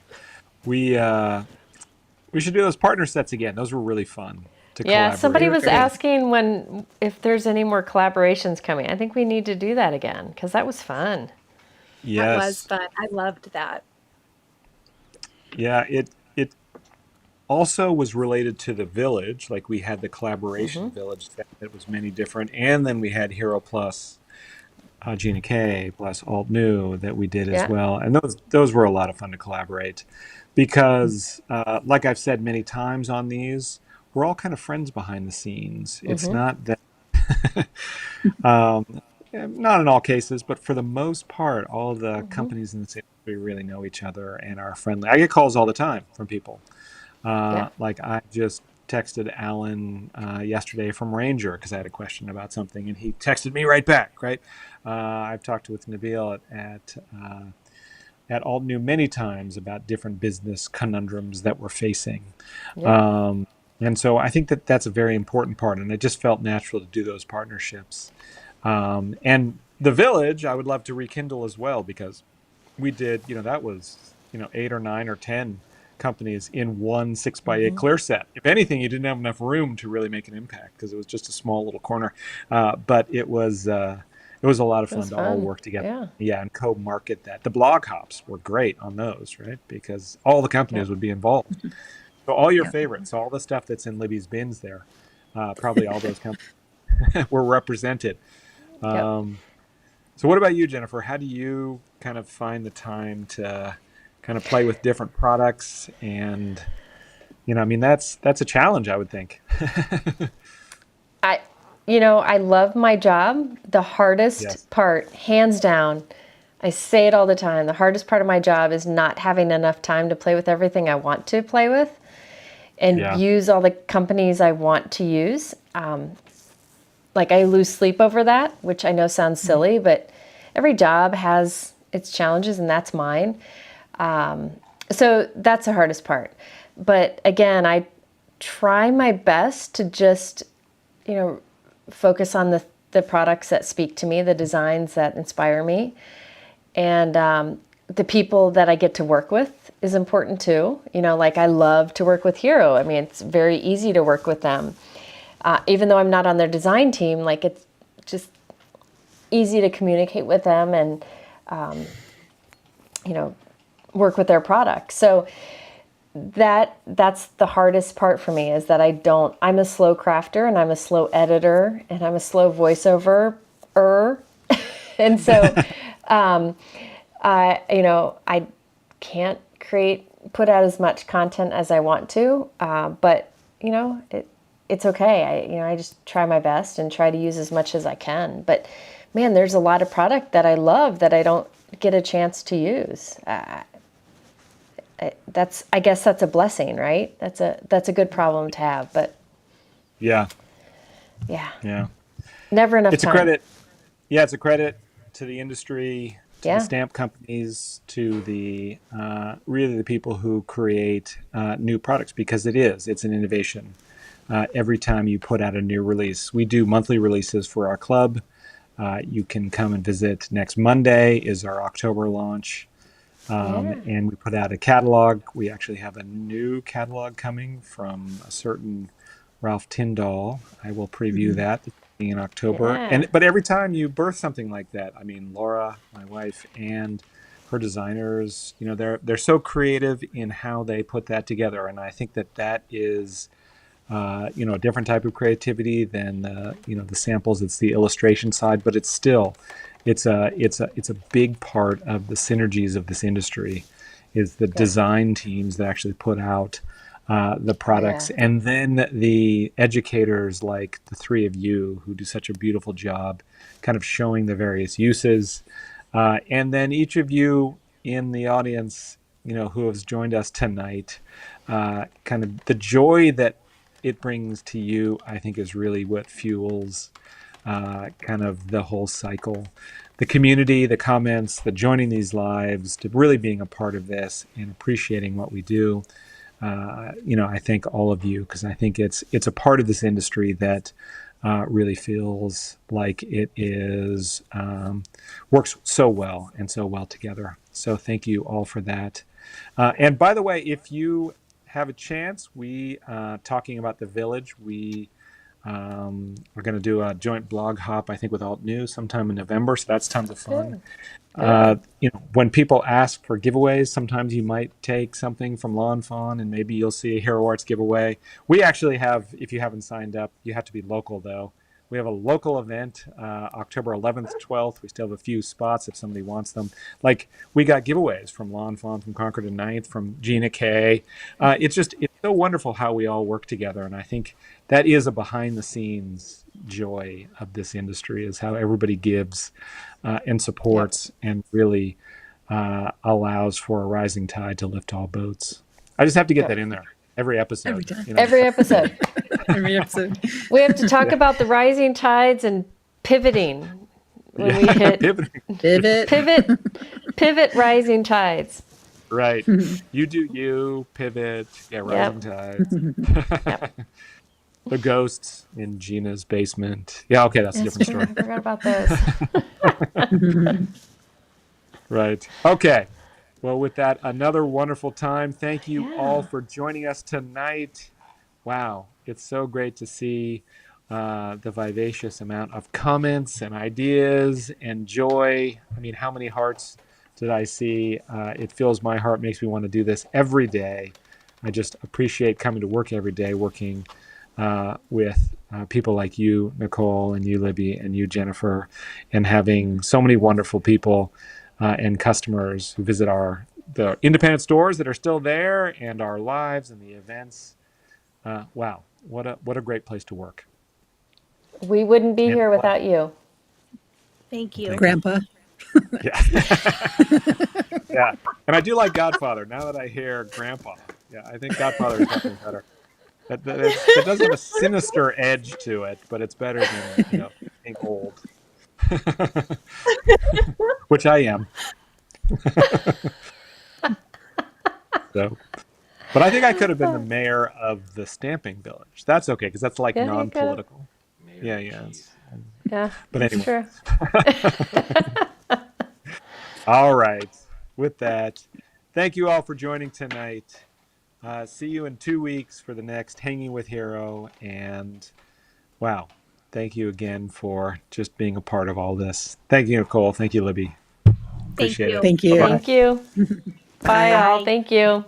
we should do those partner sets again. Those were really fun to Yeah, collaborate. somebody was Great. asking if there's any more collaborations coming. I think we need to do that again because that was fun. Yes. That was fun. I loved that. Yeah, it also was related to the village. Like we had the Hmm. collaboration village that was many different, and then we had Hero Plus, Gina K plus Alt New that we did as Yeah. well, and those were a lot of fun to collaborate, because like I've said many times on these, we're all kind of friends behind the scenes. It's Hmm. not that. um, Not in all cases, but for the most part, all the Hmm. companies in this industry really know each other and are friendly. I get calls all the time from people. Yeah. Like I just texted Alan yesterday from Ranger because I had a question about something, and he texted me right back. Right, I've talked with Nabil at Alt New many times about different business conundrums that we're facing. Yeah. Um, and so I think that that's a very important part, and it just felt natural to do those partnerships. And the village, I would love to rekindle as well, because we did, that was, 8 or 9 or 10 companies in one 6x8 Hmm. clear set. If anything, you didn't have enough room to really make an impact because it was just a small little corner. But it was a lot of It fun was to all fun. work together. Yeah. Yeah, and co-market that. The blog hops were great on those, right? Because all the Yep. companies would be involved. So all your Yep. favorites, all the stuff that's in Libby's bins there, probably all those companies were represented. Yep. Um, so what about you, Jennifer? How do you kind of find the time to kind of play with different products? And, I mean, that's a challenge, I would think. I, I love my job. The hardest Yes. part, hands down, I say it all the time. The hardest part of my job is not having enough time to play with everything I want to play with and Yeah. use all the companies I want to use. Like I lose sleep over that, which I know sounds silly, but every job has its challenges, and that's mine. So that's the hardest part. But again, I try my best to just, you know, focus on the products that speak to me, the designs that inspire me, and the people that I get to work with is important too. Like I love to work with Hero. I mean, it's very easy to work with them. Even though I'm not on their design team, like it's just easy to communicate with them and, you know, work with their products. So that's the hardest part for me is that I'm a slow crafter and I'm a slow editor and I'm a slow voiceover. And so I can't put out as much content as I want to, but it's okay. I just try my best and try to use as much as I can. But man, there's a lot of product that I love that I don't get a chance to use. I guess that's a blessing, right? That's a good problem to have. But Yeah. yeah, Yeah. never enough It's a time. credit. Yeah, it's a credit to the industry, to the Yeah, stamp companies, to the really the people who create new products, because it's an innovation. Every time you put out a new release, we do monthly releases for our club. You can come and visit. Next Monday is our October launch. yeah. And we put out a catalog. We actually have a new catalog coming from a certain Ralph Tyndall. I will preview that in October. Yeah. But every time you birth something like that, I mean, Laura, my wife, and her designers, they're so creative in how they put that together, and I think that is a different type of creativity than the samples. It's the illustration side, but it's a big part of the synergies of this industry is the Yeah. design teams that actually put out the products, Yeah. and then the educators like the three of you who do such a beautiful job kind of showing the various uses, and then each of you in the audience who has joined us tonight, kind of the joy that it brings to you, I think, is really what fuels kind of the whole cycle. The community, the comments, the joining these lives, to really being a part of this and appreciating what we do. I thank all of you because I think it's a part of this industry that really feels like it is works so well and so well together. So thank you all for that. And by the way, if you have a chance, we talking about the village, we We're going to do a joint blog hop, I think, with Alt News sometime in November. So that's tons of fun. When people ask for giveaways, sometimes you might take something from Lawn Fawn and maybe you'll see a Hero Arts giveaway. We actually have, if you haven't signed up, you have to be local though. We have a local event, October 11th, 12th. We still have a few spots if somebody wants them. Like, we got giveaways from Lawn Fawn, from Concord and Ninth, from Gina Kay. It's so wonderful how we all work together. And I think that is a behind-the-scenes joy of this industry, is how everybody gives and supports and really allows for a rising tide to lift all boats. I just have to get that in there every episode. Every time. Every episode. Every episode. We have to talk about the rising tides and pivoting when we hit pivot rising tides. Right. You do you, pivot, rising tides. The ghosts in Gina's basement. Yeah, okay, that's a different story. I forgot about those. Right. Okay. Well, with that, another wonderful time. Thank you all for joining us tonight. Wow, it's so great to see the vivacious amount of comments and ideas and joy. I mean, how many hearts did I see? It fills my heart, makes me want to do this every day. I just appreciate coming to work every day, working with people like you, Nichol, and you, Libby, and you, Jennifer, and having so many wonderful people and customers who visit the independent stores that are still there, and our lives and the events. Wow, what a great place to work. We wouldn't be here without you. Thank you. Grandpa. Yeah. Yeah. And I do like Godfather now that I hear Grandpa. Yeah, I think Godfather is definitely better. It does have a sinister edge to it, but it's better than being old. Which I am. So, but I think I could have been the mayor of the Stamping Village. That's okay, because that's like non-political. Yeah. Yeah. But anyway. True. All right. With that, thank you all for joining tonight. See you in 2 weeks for the next Hanging with Hero. And wow, thank you again for just being a part of all this. Thank you, Nichol. Thank you, Libby. Appreciate it. Thank you. Thank you. Bye, all. Thank you.